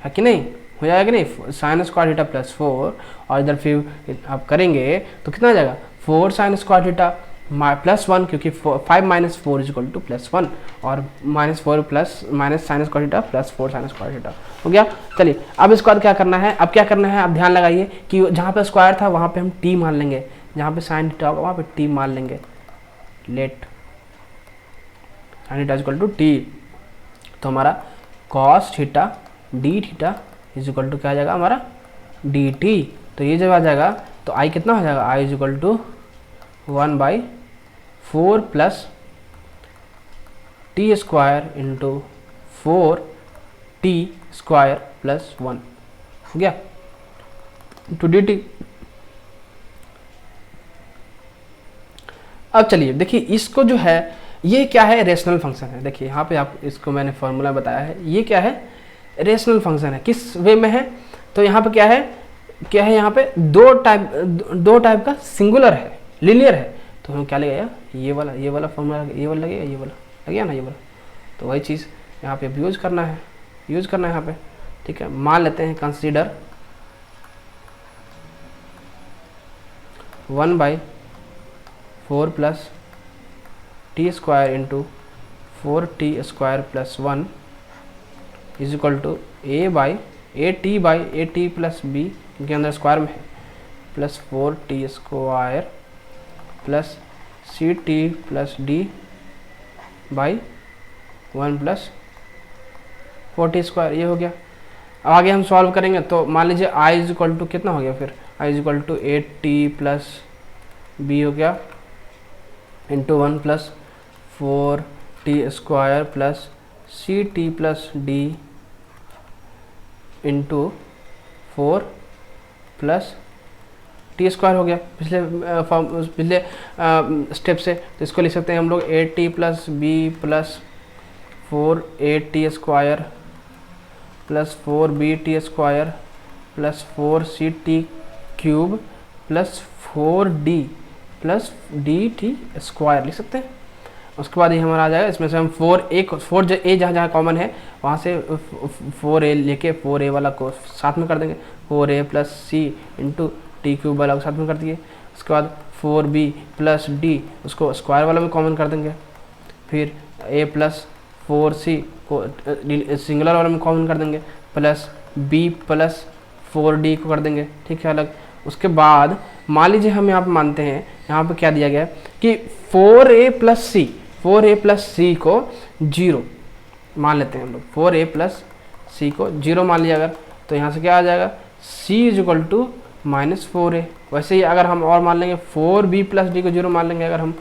है कि नहीं, हो जाएगा कि नहीं, साइन स्क्वायर थीटा प्लस 4 और इधर फिर आप करेंगे तो कितना आ जाएगा 4 साइन स्क्वायर थीटा प्लस 1, क्योंकि 5 - 4 इक्वल टू प्लस 1 और -4 plus minus sign square theta plus 4 sign square theta हो गया। चलिए अब इसके बाद क्या करना है, अब क्या करना है, आप ध्यान लगाइए कि जहाँ पे स्क्वायर था वहाँ पे हम t मान लेंगे, जहाँ पे साइन थीटा होगा वहाँ पे t मान लेंगे, let sine theta equal to t। तो हमारा cos theta d theta is equal to क्या आ जाएगा हमारा डी टी। तो ये जब आ जाएगा तो आई कितना हो जाएगा, I is equal to 1/4 plus t square into 4t square plus 1 हो गया टू डी टी। अब चलिए देखिए इसको जो है ये क्या है, रेशनल फंक्शन है। देखिए यहाँ पे आप इसको मैंने फॉर्मूला बताया है, ये क्या है रेशनल फंक्शन है। किस वे में है, तो यहाँ पे क्या है यहाँ पे दो टाइप का सिंगुलर है, लीनियर है। तो हम क्या लगेगा ये वाला फॉर्मूला, ये वाला लगेगा, ये वाला लगेगा ना, ये वाला। तो वही चीज़ यहाँ पे यूज करना है यहाँ पे, ठीक है। मान लेते हैं consider 1/4 plus t square into 4t square plus 1 is equal to a t plus b के अंदर स्क्वायर में है plus 4t square plus c t plus d by 1 plus 4t square, ये हो गया। अब आगे हम सॉल्व करेंगे तो मान लीजिए i इज इक्वल टू कितना हो गया, फिर i is equal to 8t plus b हो गया into 1 plus 4t square plus c t plus d into 4 plus t square हो गया पिछले स्टेप से। तो इसको लिख सकते हैं हम लोग 8t plus b plus 4 square plus 4bt square plus 4ct cube plus 4d plus dt square लिख सकते हैं। उसके बाद ये हमारा आ जाएगा, इसमें से हम 4a जहाँ कॉमन है वहाँ से 4a लेके 4a वाला को साथ में कर देंगे, 4a प्लस सी इंटू टी क्यूब वाला को साथ में कर दिए। उसके बाद 4b प्लस डी उसको स्क्वायर वाला में कॉमन कर देंगे, फिर a प्लस 4c को सिंगुलर वाला में कॉमन कर देंगे प्लस b प्लस 4d को कर देंगे, ठीक है, अलग। उसके बाद मान लीजिए हम यहाँ पे मानते हैं, यहाँ पे क्या दिया गया है कि 4a प्लस सी को 0 मान लेते हैं हम लोग, 4a प्लस सी को 0 मान लिया अगर, तो यहाँ से क्या आ जाएगा c is equal to -4a। वैसे ही अगर हम और मान लेंगे 4b प्लस डी को 0 मान लेंगे अगर हम,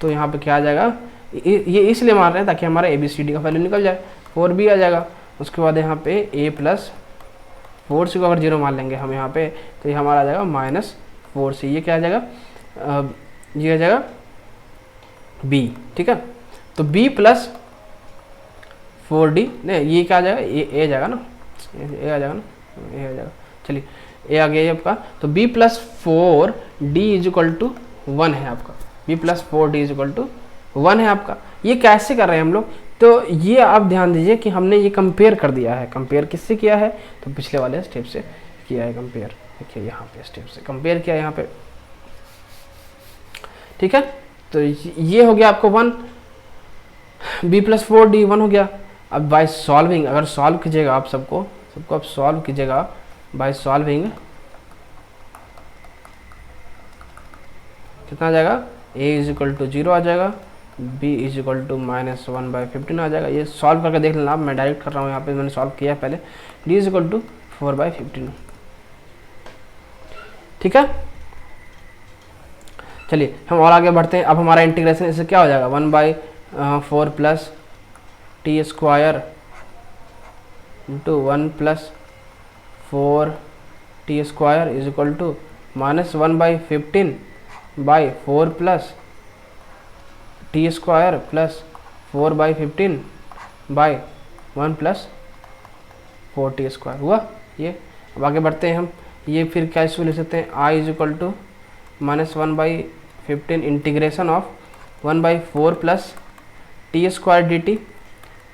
तो यहाँ पे क्या आ जाएगा, ये इसलिए मान रहे हैं ताकि हमारा ABCD का वैल्यू निकल जाए, 4b आ जाएगा। उसके बाद यहाँ पे a प्लस 4c को अगर 0 मान लेंगे हम यहाँ पे, तो ये हमारा आ जाएगा -4c। ये क्या आ जाएगा, ये आ जाएगा b, ठीक है। तो b प्लस 4d नहीं, ये क्या आ जाएगा, a आ जाएगा ना, a आ जाएगा। चलिए a आ गया आपका, तो b plus 4d is equal to 1 है आपका, b plus 4d is equal to 1 है आपका। ये कैसे कर रहे हैं हम लोग, तो ये आप ध्यान दीजिए कि हमने ये कंपेयर कर दिया है। कंपेयर किससे किया है, तो पिछले वाले स्टेप से किया है कंपेयर। देखिए यहाँ पे स्टेप से कंपेयर किया है यहाँ पे, ठीक है। तो ये हो गया आपको 1, b प्लस 4d 1 हो गया। अब बाय सॉल्विंग अगर सॉल्व कीजिएगा आप सबको आप सॉल्व कीजिएगा बाय सॉल्विंग, कितना आ जाएगा, a इज इक्वल टू 0 आ जाएगा, b इज इक्वल टू -1/15 आ जाएगा। ये सॉल्व करके देख लेना, मैं डायरेक्ट कर रहा हूँ यहाँ पे, मैंने सॉल्व किया है पहले। d इज इक्वल टू 4/15, ठीक है। चलिए हम और आगे बढ़ते हैं। अब हमारा इंटीग्रेशन इससे क्या हो जाएगा, 1/4 plus t square into 1 plus 4t square is equal to -1/15/4 plus t square plus 4/15/1 plus 4t square हुआ ये। अब आगे बढ़ते हैं हम, ये फिर क्या इसको लिख सकते हैं, i is equal to -1/15 integration of 1/4 plus t square d t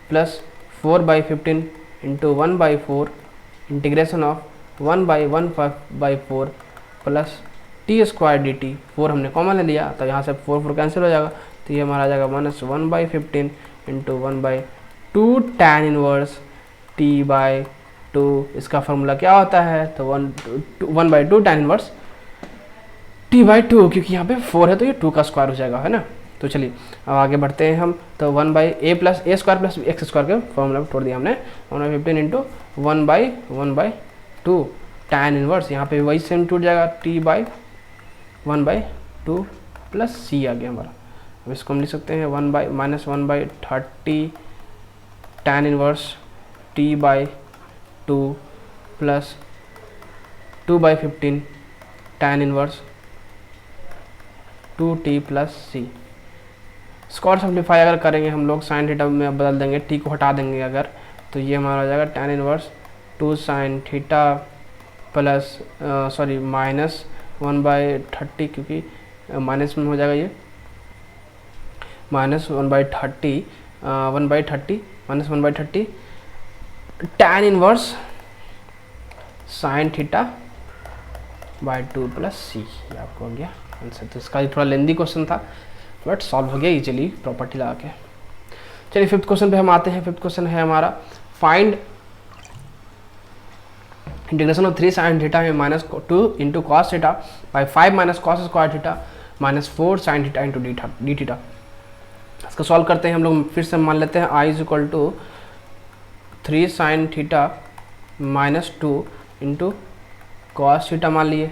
प्लस 4/15 into 1/4 integration of 1/1/4 plus t square d t. 4 हमने कॉमन ले लिया तो यहाँ से 4 कैंसिल हो जाएगा, तो ये हमारा आ जाएगा -1/15 इंटू 1/2 tan इनवर्स t/2। इसका फॉर्मूला क्या होता है, तो 1/2 tan इनवर्स t/2, क्योंकि यहाँ पे 4 है तो ये 2 का स्क्वायर हो जाएगा, है ना। तो चलिए अब आगे बढ़ते हैं हम। तो 1/a प्लस ए स्क्वायर प्लस एक्स स्क्वायर के फॉर्मूला तोड़ दिया हमने। 1/15 इंटू 1/2 tan इनवर्स, यहाँ पे वही सेम टूट जाएगा, t/1/2 प्लस c आ गया हमारा। अब इसको हम लिख सकते हैं -1/30 tan inverse t/2 plus 2/15 tan inverse 2t plus c। Square simplify अगर करेंगे हम लोग साइन थीटा में बदल देंगे, t को हटा देंगे अगर, तो ये हमारा हो जाएगा tan inverse 2 sin theta plus minus 1/30, क्योंकि माइनस में हो जाएगा ये, -1/30 minus 1/30 tan inverse sine theta by 2 plus c. ये आपको हो गया आंसर। तो इसका थोड़ा लेंदी क्वेश्चन था बट सॉल्व हो गया इजीली प्रॉपर्टी लगा के। चलिए फिफ्थ क्वेश्चन पे हम आते हैं। फिफ्थ क्वेश्चन है हमारा find integration of 3 sin theta में -2 into cos theta by 5 minus cos square theta minus 4 sin theta into D theta. इसको सॉल्व करते हैं हम लोग। फिर से मान लेते हैं i is equal to 3 sin theta -2 into cos theta मान लिए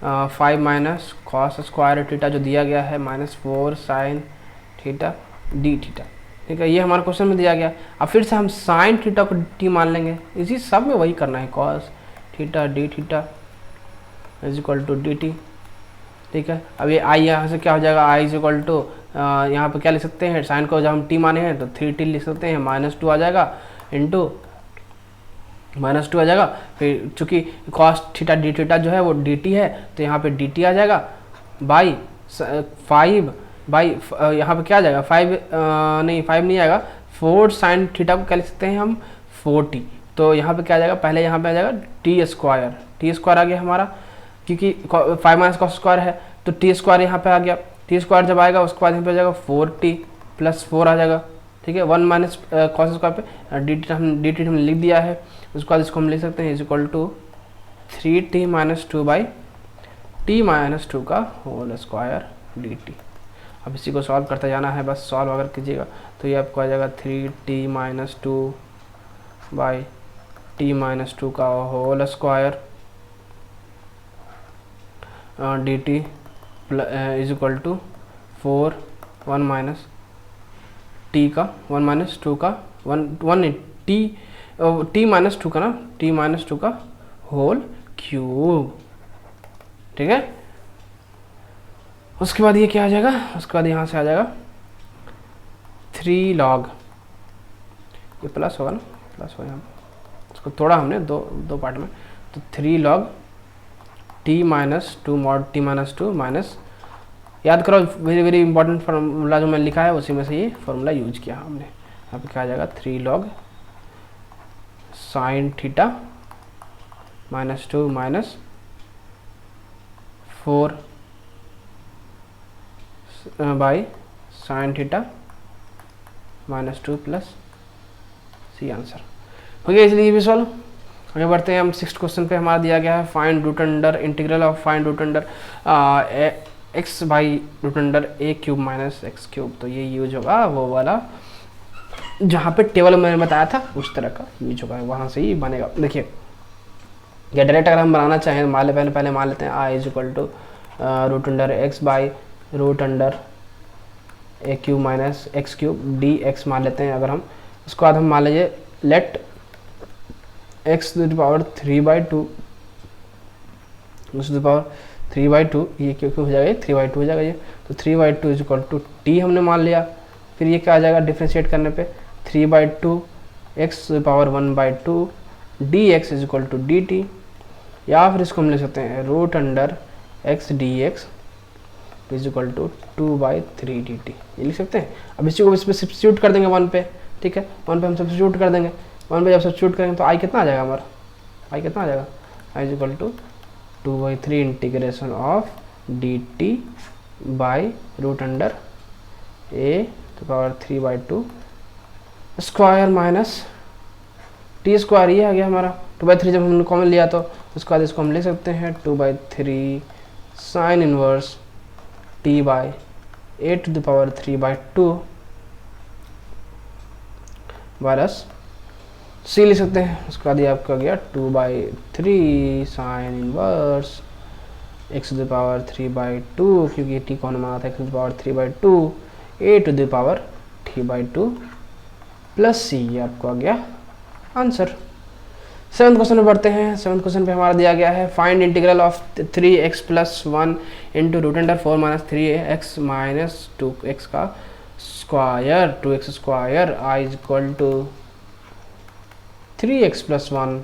5 माइनस कॉस स्क्वायर थीटा जो दिया गया है -4 sin थीटा डी थीटा। ठीक है, ये हमारा क्वेश्चन में दिया गया। अब फिर से हम साइन थीटा को टी मान लेंगे, इसी सब में वही करना है, cos theta d theta is equal to d t. ठीक है, अब ये आई यहाँ से क्या हो जाएगा, आई इज इक्वल टू यहाँ पे क्या लिख सकते हैं, साइन को जब हम टी माने हैं तो 3t लिख सकते हैं, -2 आ जाएगा इंटू -2 आ जाएगा। फिर चूँकि कॉस थीटा डी थीटा जो है वो डी टी है, तो यहाँ पे डी टी आ जाएगा बाई 5 बाई यहाँ पे क्या आ जाएगा 5 नहीं आएगा, 4 sin थीटा को क्या लिख सकते हैं हम 4t। तो यहाँ पे क्या आ जाएगा, पहले यहाँ पे आ जाएगा टी स्क्वायर आ गया हमारा, क्योंकि 5 माइनस कॉस स्क्वायर है तो टी स्क्वायर यहाँ पे आ गया। टी स्क्वायर जब आएगा उसके बाद यहाँ पे आ जाएगा 4t प्लस 4 आ जाएगा। ठीक है, 1 माइनस कॉस स्क्वायर पे डी टी हमने लिख दिया है। उसके बाद इसको हम लिख सकते हैं is equal to 3t minus 2 by t minus 2 का होल स्क्वायर डी टी। अब इसी को सॉल्व करते जाना है, बस सॉल्व अगर कीजिएगा तो ये आपको आ जाएगा 3t minus 2 by t minus 2 का whole square d t is equal to 4 1 minus t का 1 माइनस 2 का 1 टी माइनस 2 का ना टी माइनस 2 का होल क्यूब। ठीक है, उसके बाद ये क्या आ जाएगा, उसके बाद यहाँ से आ जाएगा 3 log, ये प्लस होगा ना, प्लस हो यहाँ पे, उसको तोड़ा हमने दो पार्ट में, तो 3 log t minus 2 mod t minus 2 minus, याद करो वेरी इंपॉर्टेंट फार्मूला जो मैंने लिखा है उसी में से ये फार्मूला यूज किया हमने। यहाँ पे क्या आ जाएगा 3 log sine theta minus 2 minus 4 by sine theta minus 2 plus c. Answer हो गया, इसलिए ये भी सॉल्व। आगे बढ़ते हैं हम। 6th क्वेश्चन पे हमारा दिया गया है find root under integral of find root under x by root under a cube minus x cube. तो ये यूज होगा वो वाला जहाँ पे टेबल मैंने बताया था उस तरह का यूज होगा, वहाँ से ही बनेगा। देखिए या डायरेक्ट अगर हम बनाना चाहें तो पहले मान लेते हैं I is equal to root under x by root under a cube minus x cube d x मान लेते हैं अगर हम। उसके बाद हम मान लीजिए let x to the power 3/2 to the power 3/2, ये क्यों हो जाएगा, ये 3/2 हो जाएगा ये, तो 3/2 इज इक्वल टू टी हमने मान लिया। फिर ये क्या आ जाएगा डिफ्रेंशिएट करने पे 3/2 x to the power 1/2 d x is equal to d t, या फिर इसको हम ले सकते हैं root under x d x is equal to 2/3 d t, ये लिख सकते हैं। अब इसी को इस पर सब्स्टिट्यूट कर देंगे 1 पे। ठीक है, 1 पे हम सब्स्टिट्यूट कर देंगे, 1 पे जब सब्स्टिट्यूट करेंगे तो आई कितना आ जाएगा हमारा, आई कितना आ जाएगा, I is equal to 2/3 integration of d t by root under a to power 3/2 square minus t square, ये आ गया हमारा 2/3 जब हमने कॉमन लिया तो उसके बाद इसको हम ले सकते हैं 2/3 sine inverse t by a⁴ virus c लिख सकते हैं। उसके बाद ये आपका गया 2/3 साइन इनवर्स x⁴ क्योंकि t कौन माना था x⁴ a⁴ प्लस सी, ये आपको आ गया आंसर। 7th क्वेश्चन में बढ़ते हैं। 7th क्वेश्चन पे हमारा दिया गया है find integral of 3x + 1 into √4 - 3x - 2x का square 2x square i = 3x + 1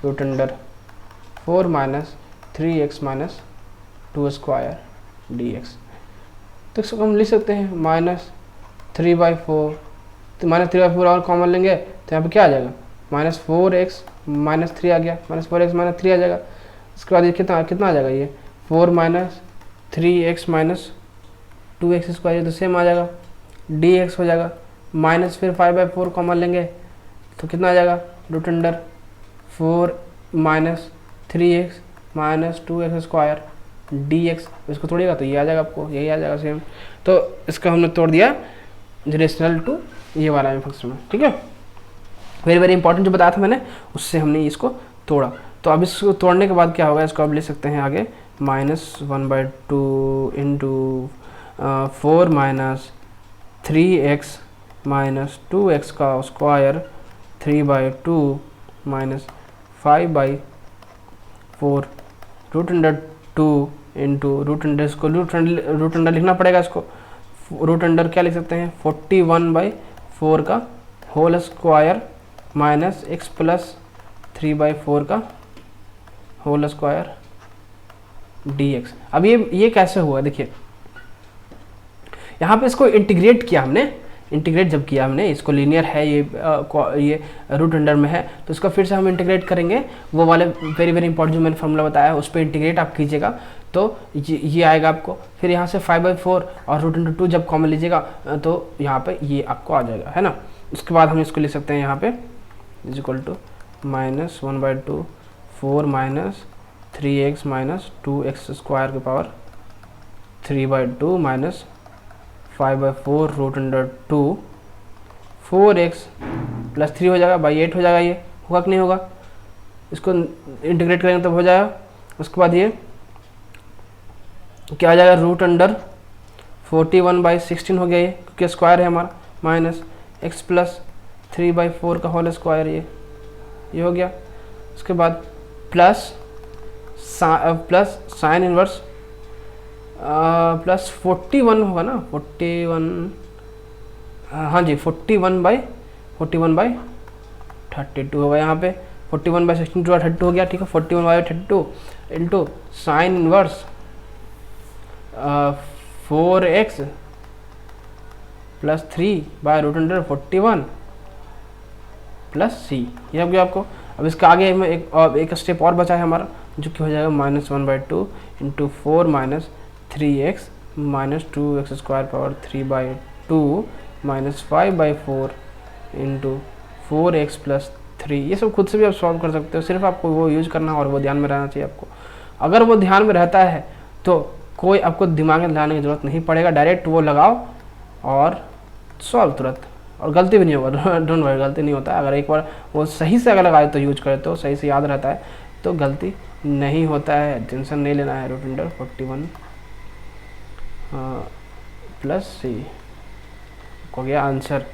√4 - 3x - 2 square dx। तो इसको हम लिख सकते हैं -3/4, तो -3/4 और कॉमन लेंगे तो यहाँ पे क्या आ जाएगा -4x - 3 आ गया, -4x - 3 आ जाएगा। इसके बाद ये कितना आ जाएगा, ये 4 - 3x - 2x स्क्वायर तो सेम आ जाएगा, dx हो जाएगा। माइनस फिर 5/4 कॉमन लेंगे तो कितना आ जाएगा √4 - 3x - 2x स्क्वायर dx। इसको तोड़िएगा तो ये आ जाएगा, आपको यही आ जाएगा सेम। तो इसका हमने तोड़ दिया रेशनल टू ये वाला फंक्शन में, ठीक है। वेरी वेरी इंपॉर्टेंट जो बताया था मैंने, उससे हमने इसको तोड़ा। तो अब इसको तोड़ने के बाद क्या होगा, इसको अब ले सकते हैं आगे -1/2 इंटू 4 - 3x - 2x का स्क्वायर 3/2 - 5/4 √2 इंटू इसको रूट अंडर लिखना पड़ेगा। इसको रूट अंडर क्या लिख सकते हैं 41/4 का होल स्क्वायर माइनस x + 3/4 का होल स्क्वायर dx। अब ये कैसे हुआ, देखिए यहाँ पे इसको इंटीग्रेट किया हमने। इंटीग्रेट जब किया हमने, इसको लीनियर है, ये रूट अंडर में है, तो इसको फिर से हम इंटीग्रेट करेंगे। वो वाले वेरी वेरी इंपॉर्टेंट जो मैंने फॉर्मूला बताया उस पर इंटीग्रेट आप कीजिएगा तो ये आएगा आपको। फिर यहाँ से 5/4 और √2 जब कॉमन लीजिएगा तो यहाँ पे ये आपको आ जाएगा, है ना। उसके बाद हम इसको लिख सकते हैं यहाँ पे = -1/2 4 - 3x - 2x स्क्वायर के पावर 3/2 - 5/4 √2 4x + 3 हो जाएगा, बाई 8 हो जाएगा। ये होगा कि नहीं होगा, इसको इंटीग्रेट करेंगे तब हो जाएगा। उसके बाद ये क्या आ जाएगा √41/16 हो गया ये, क्योंकि स्क्वायर है हमारा, माइनस x + 3/4 का होल स्क्वायर ये हो गया। उसके बाद प्लस साइन इनवर्स प्लस 41 होगा ना, 41, हाँ जी 41/32 होगा यहाँ पे। 41/16 32 हो गया, ठीक है। 41/32 into sine inverse 4x + 3/√41 plus c, ये हो गया आपको। अब इसका आगे में एक स्टेप और बचा है हमारा, जो कि हो जाएगा -1/2 into 4 - 3x - 2x square power 3/2 - 5/4 into 4x + 3। ये सब खुद से भी आप सॉल्व कर सकते हो, सिर्फ आपको वो यूज करना और वो ध्यान में रहना चाहिए आपको। अगर वो ध्यान में रहता है तो कोई आपको दिमाग में लगाने की ज़रूरत नहीं पड़ेगा, डायरेक्ट वो लगाओ और सॉल्व तुरंत, और गलती भी नहीं होगा। डोंट वरी, गलती नहीं होता है। अगर एक बार वो सही से अगर लगाए तो यूज करे तो सही से याद रहता है, तो गलती नहीं होता है, टेंशन नहीं लेना है। √41 प्लस सी हो गया आंसर,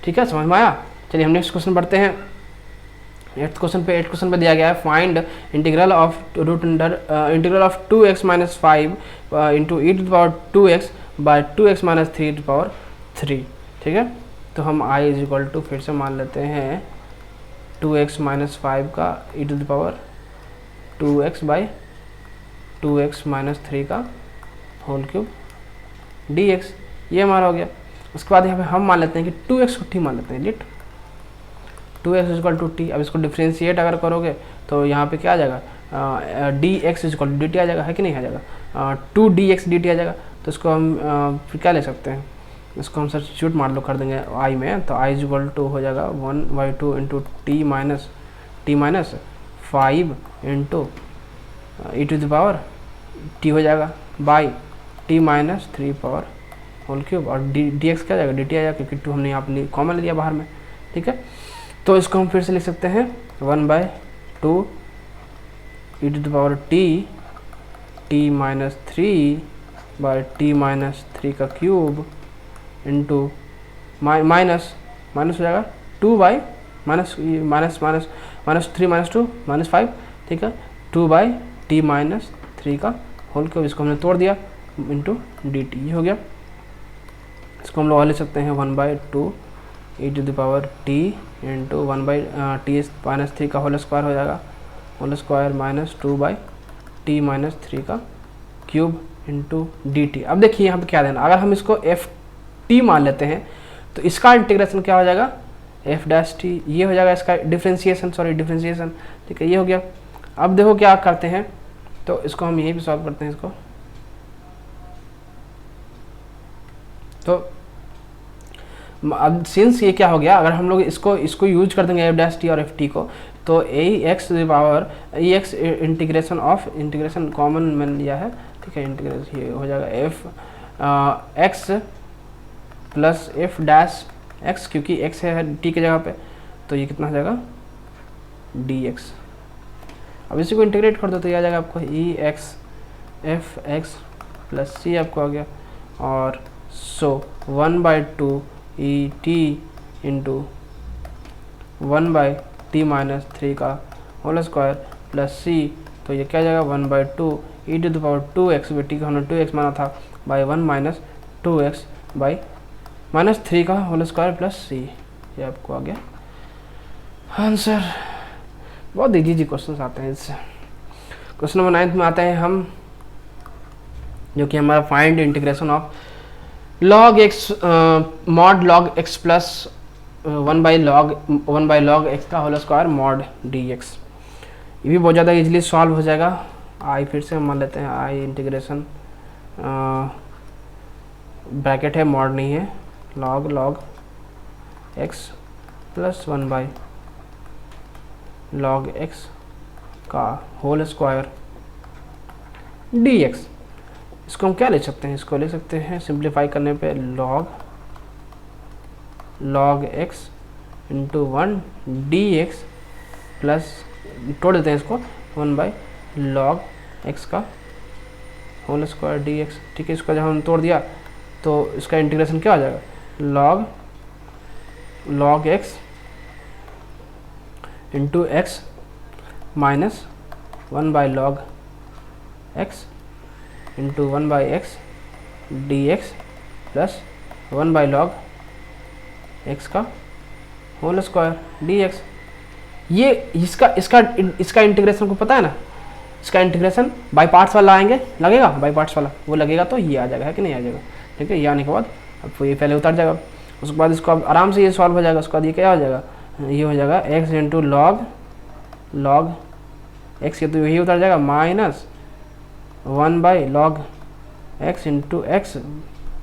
ठीक है, समझ में आया। चलिए हम नेक्स्ट क्वेश्चन बढ़ते हैं। 8th क्वेश्चन पे दिया गया है find integral of 2x - 5 into e⁴ by 2x - 3 ठीक है। तो हम i = फिर से मान लेते हैं 2x - 5 का e⁴ 2x बाई 2x - 3 का होल क्यूब dx, ये हमारा हो गया। उसके बाद यहाँ पे हम मान लेते हैं कि 2x को t मान लेते हैं, लिट 2x = t। अब इसको डिफ्रेंशिएट अगर करोगे तो यहाँ पे क्या आ जाएगा dx = dt आ जाएगा, है कि नहीं आ जाएगा 2dx dt आ जाएगा। तो इसको हम फिर क्या ले सकते हैं, इसको हम सब्स्टिट्यूट मान लो कर देंगे i में, तो i = हो जाएगा 1/2 into t minus 5 into e⁴ t हो जाएगा बाई t - 3/4 होल क्यूब, और डी एक्स क्या आ जाएगा, डी टी आ जाएगा, क्योंकि 2 हमने यहाँ पर कॉमन लिया बाहर में, ठीक है। तो इसको हम फिर से लिख सकते हैं 1/2 e to the power t minus 3/t-3 का क्यूब इंटू माइनस हो जाएगा 2 बाई माइनस 3 माइनस 2 -5, ठीक है, 2/t-3 का होल क्यूब, इसको हमने तोड़ दिया इंटू डी टी, ये हो गया। इसको हम लोग और ले सकते हैं 1/2 e to the power t into 1/t-3 का होल स्क्वायर हो जाएगा, होल स्क्वायर माइनस 2/t-3 का क्यूब इंटू डी टी। अब देखिए यहाँ पे क्या देना, अगर हम इसको एफ टी मान लेते हैं तो इसका इंटीग्रेशन क्या हो जाएगा, एफ डैश टी, ये हो जाएगा इसका डिफ्रेंशिएशन, ठीक है, ये हो गया। अब देखो क्या करते हैं, तो इसको हम यहीं पे सॉल्व करते हैं इसको। तो अब सिंस ये क्या हो गया, अगर हम लोग इसको यूज कर देंगे एफ डैश टी और एफ टी को, तो ए एक्स पावर ए एक्स इंटीग्रेशन कॉमन मैंने लिया है, ठीक है, इंटीग्रेशन ये हो जाएगा F x plus f dash x, क्योंकि एक्स है टी के जगह पे, तो ये कितना हो जाएगा डी एक्स। अब इसी को इंटीग्रेट कर दो तो ये आ जाएगा आपको ई एक्स एफ एक्स प्लस सी आपको आ गया, और सो 1/2 ई टी इंटू 1/t-3 का होल स्क्वायर प्लस सी, तो ये क्या जाएगा 1/2 e to the power 2x, t का हमने 2x माना था, बाई 1 माइनस 2x बाई -3 का होल स्क्वायर प्लस सी, ये आपको आ गया आंसर। बहुत इजी क्वेश्चन आते हैं इससे। क्वेश्चन नंबर 9 में आते हैं हम, जो कि हमारा find integration of log x mod log x plus 1 by log x का होल स्क्वायर मॉड dx। ये भी बहुत ज़्यादा इजीली सॉल्व हो जाएगा। आई फिर से हम मान लेते हैं, आई इंटीग्रेशन ब्रैकेट है, मॉड नहीं है, log x plus 1 by log x का होल स्क्वायर dx। इसको हम क्या ले सकते हैं, इसको ले सकते हैं सिंप्लीफाई करने पे log x into 1 dx plus, तोड़ देते हैं इसको 1 बाई log x का होल स्क्वायर dx, ठीक है। इसको जब हम तोड़ दिया तो इसका इंटीग्रेशन क्या हो जाएगा, log x into x minus 1 by log x into 1 by x d x plus 1 by log x का होल स्क्वायर डी एक्स। ये इसका इंटीग्रेशन को पता है ना, इसका इंटीग्रेशन बाई पार्ट्स वाला आएंगे, लगेगा बाई पार्ट्स वाला, वो लगेगा तो ये आ जाएगा, है कि नहीं आ जाएगा, ठीक है। ये आने के बाद अब ये पहले उतर जाएगा, उसके बाद इसको अब आराम से ये सॉल्व हो जाएगा। उसके बाद ये क्या हो जाएगा, ये हो जाएगा एक्स इंटू लॉग एक्स, ये तो यही उतर जाएगा, minus 1 by log x into x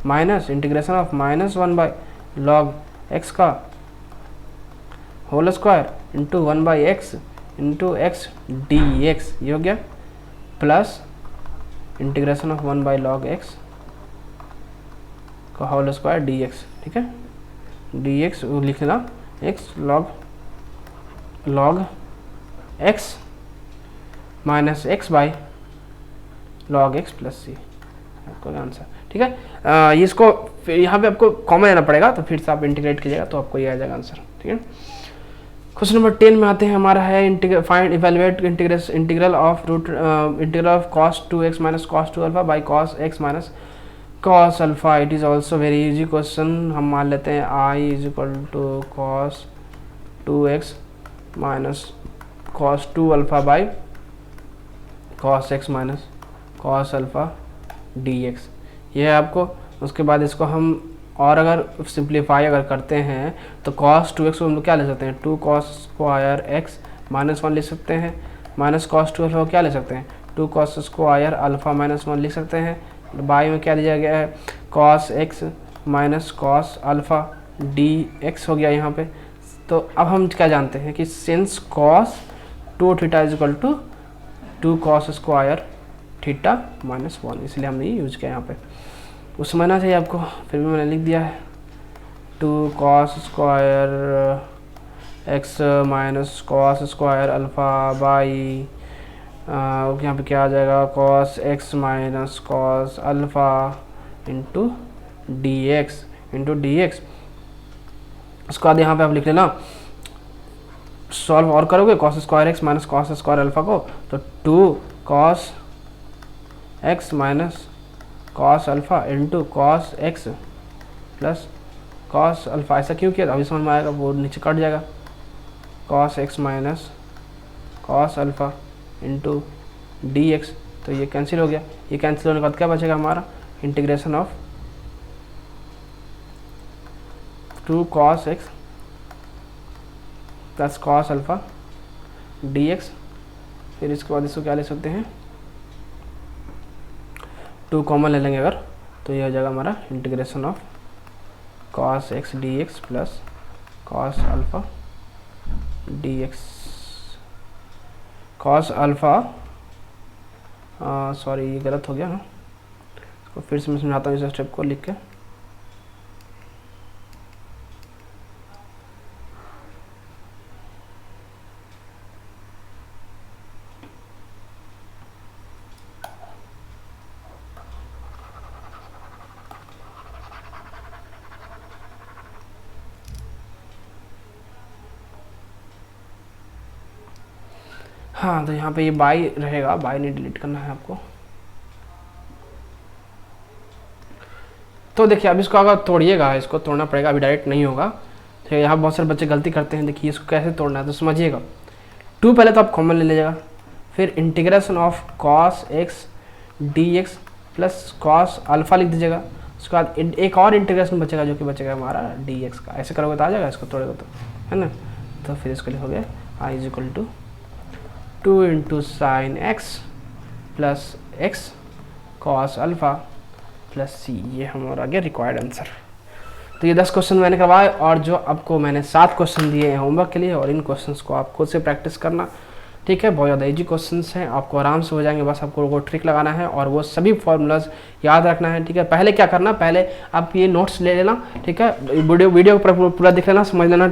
minus integration of -1 by log x का whole square into 1 by x into x d x, ये हो गया, plus integration of 1 by log x का होल स्क्वायर डी एक्स, ठीक है। D x लिख लेना, x log x minus x by log x plus c, आपका answer, ठीक है। ये इसको यहाँ पे आपको कॉमन लेना पड़ेगा, तो फिर से आप इंटीग्रेट कीजिएगा तो आपको ये आ जाएगा आंसर, ठीक है। क्वेश्चन नंबर 10 में आते हैं, हमारा है find evaluate integral of cos 2x minus cos 2 alpha by cos x minus cos alpha. It is also very easy question. हम मान लेते हैं i is equal to cos 2x minus cos 2 alpha by cos x minus cos alpha dx, ये है आपको। उसके बाद इसको हम और अगर सिंप्लीफाई अगर करते हैं तो cos 2x को हम लोग क्या ले सकते हैं, 2 cos स्क्वायर x माइनस 1 लिख सकते हैं, माइनस cos 2 अल्फ़ा को क्या ले सकते हैं, 2 cos स्क्वायर अल्फ़ा माइनस 1 लिख सकते हैं। बाई में क्या दिया गया है, cos x minus cos alpha dx हो गया यहाँ पे। तो अब हम क्या जानते हैं कि सिंस cos 2 थीटा is equal to 2 cos square theta minus 1, इसलिए हमने ये यूज किया यहाँ पे। कुछ समझना चाहिए आपको, फिर भी मैंने लिख दिया है 2 cos square x minus cos square alpha by यहाँ पे क्या आ जाएगा cos x minus cos alpha into d x. उसके बाद यहाँ पे आप लिख लेना, सॉल्व और करोगे cos square x minus cos square alpha को, तो 2 cos x minus cos alpha into cos x plus cos alpha. ऐसा क्यों किया, अभी समझ में आएगा, वो नीचे कट जाएगा, cos x minus cos alpha into d x. तो ये कैंसिल हो गया, ये कैंसिल होने के बाद क्या बचेगा हमारा, integration of 2 cos x plus cos alpha D x. फिर इसके बाद इसको क्या ले सकते हैं, 2 कॉमन ले लेंगे अगर, तो ये हो जाएगा हमारा integration of cos x D x plus cos alpha D x. Cos alpha, sorry ये गलत हो गया ना, इसको फिर से मैं समझाता हूँ इस स्टेप को लिख के। हाँ, तो यहाँ पे ये बाई रहेगा, बाई नहीं डिलीट करना है आपको। तो देखिए अब इसको अगर तोड़िएगा, इसको तोड़ना पड़ेगा, अभी डायरेक्ट नहीं होगा। तो यहाँ बहुत सारे बच्चे गलती करते हैं, देखिए इसको कैसे तोड़ना है तो समझिएगा। 2 पहले तो आप कॉमन ले लीजिएगा, फिर integration of cos x D x plus cos alpha लिख दीजिएगा। उसके बाद एक और इंटीग्रेशन बचेगा जो कि बचेगा हमारा डी एक्स का। ऐसे करोगे तो आ जाएगा, इसको तोड़ेगा तो, है ना। तो फिर इसको लिखोगे i is equal to 2 into sine x plus x cos alpha plus c. ये हमारा आ गया रिक्वायर्ड आंसर। तो ये 10 क्वेश्चन मैंने करवाए, और जो आपको मैंने 7 क्वेश्चन दिए हैं होमवर्क के लिए, और इन क्वेश्चंस को आप खुद से प्रैक्टिस करना, ठीक है। बहुत ज़्यादा इजी क्वेश्चंस हैं, आपको आराम से हो जाएंगे, बस आपको वो ट्रिक लगाना है और वो सभी फॉर्मूलाज याद रखना है, ठीक है। पहले क्या करना, पहले आप ये नोट्स ले लेना, ठीक है, वीडियो पूरा देख लेना, समझ लेना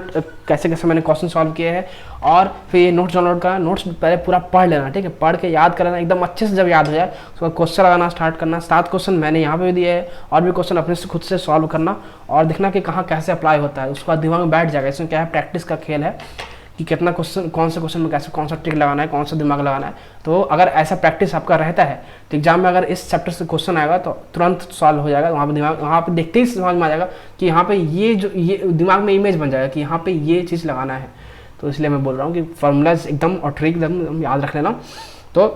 कैसे कैसे मैंने क्वेश्चन सॉल्व किए हैं, और फिर ये नोट्स डाउनलोड करना, नोट्स पहले पूरा पढ़ लेना, ठीक है। पढ़ के याद कर लेना एकदम अच्छे से, जब याद हो जाए उसके बाद क्वेश्चन लगाना स्टार्ट करना। 7 क्वेश्चन मैंने यहाँ पे भी दिए हैं, और भी क्वेश्चन अपने से खुद से सॉल्व करना और देखना कि कहाँ कैसे अप्लाई होता है, उसके बाद दिमाग में बैठ जाएगा। इसमें क्या है, प्रैक्टिस का खेल है कि कितना क्वेश्चन, कौन से क्वेश्चन में कैसे कौन सा ट्रिक लगाना है, कौन सा दिमाग लगाना है। तो अगर ऐसा प्रैक्टिस आपका रहता है तो एग्जाम में अगर इस चैप्टर से क्वेश्चन आएगा तो तुरंत सॉल्व हो जाएगा। वहाँ पे दिमाग, वहाँ पे देखते ही समझ में आ जाएगा कि यहाँ पे ये दिमाग में इमेज बन जाएगा कि यहाँ पे ये चीज़ लगाना है। तो इसलिए मैं बोल रहा हूँ कि फार्मूलाज एकदम और ट्रिक एकदम याद रख लेना, तो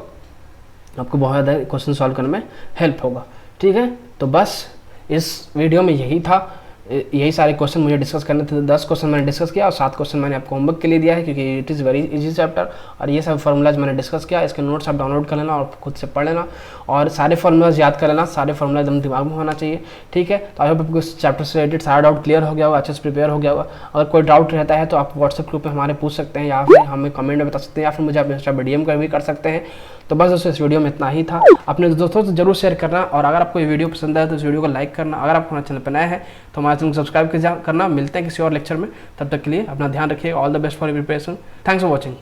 आपको बहुत ज़्यादा क्वेश्चन सॉल्व करने में हेल्प होगा, ठीक है। तो बस इस वीडियो में यही था, यही सारे क्वेश्चन मुझे डिस्कस करने थे। 10 क्वेश्चन मैंने डिस्कस किया और 7 क्वेश्चन मैंने आपको होमवर्क के लिए दिया है, क्योंकि it is very easy chapter, और ये सब फार्मूलाज मैंने डिस्कस किया। इसके नोट्स आप डाउनलोड कर लेना और खुद से पढ़ लेना, और सारे फार्मूलाज याद कर लेना, सारे फार्मूलाज एकदम दिमाग में होना चाहिए, ठीक है। तो आई होप आपको इस चैप्टर से रिलेटेड सारा डाउट क्लियर हो गया होगा, अच्छे से प्रिपेयर हो गया होगा। अगर कोई डाउट रहता है तो आप व्हाट्सएप ग्रुप में हमारे पूछ सकते हैं, या फिर हमें कमेंट में बता सकते हैं, या फिर मुझे आप इंस्टा पर DM भी कर सकते हैं। तो बस दोस्तों इस वीडियो में इतना ही था, अपने दोस्तों से जरूर शेयर करना, और अगर आपको ये वीडियो पसंद आए तो इस वीडियो को लाइक करना। अगर आप हमारे चैनल पर नए हैं तो हमारे चैनल को सब्सक्राइब करना। मिलते हैं किसी और लेक्चर में, तब तक के लिए अपना ध्यान रखिए। All the best for preparation. Thanks for watching.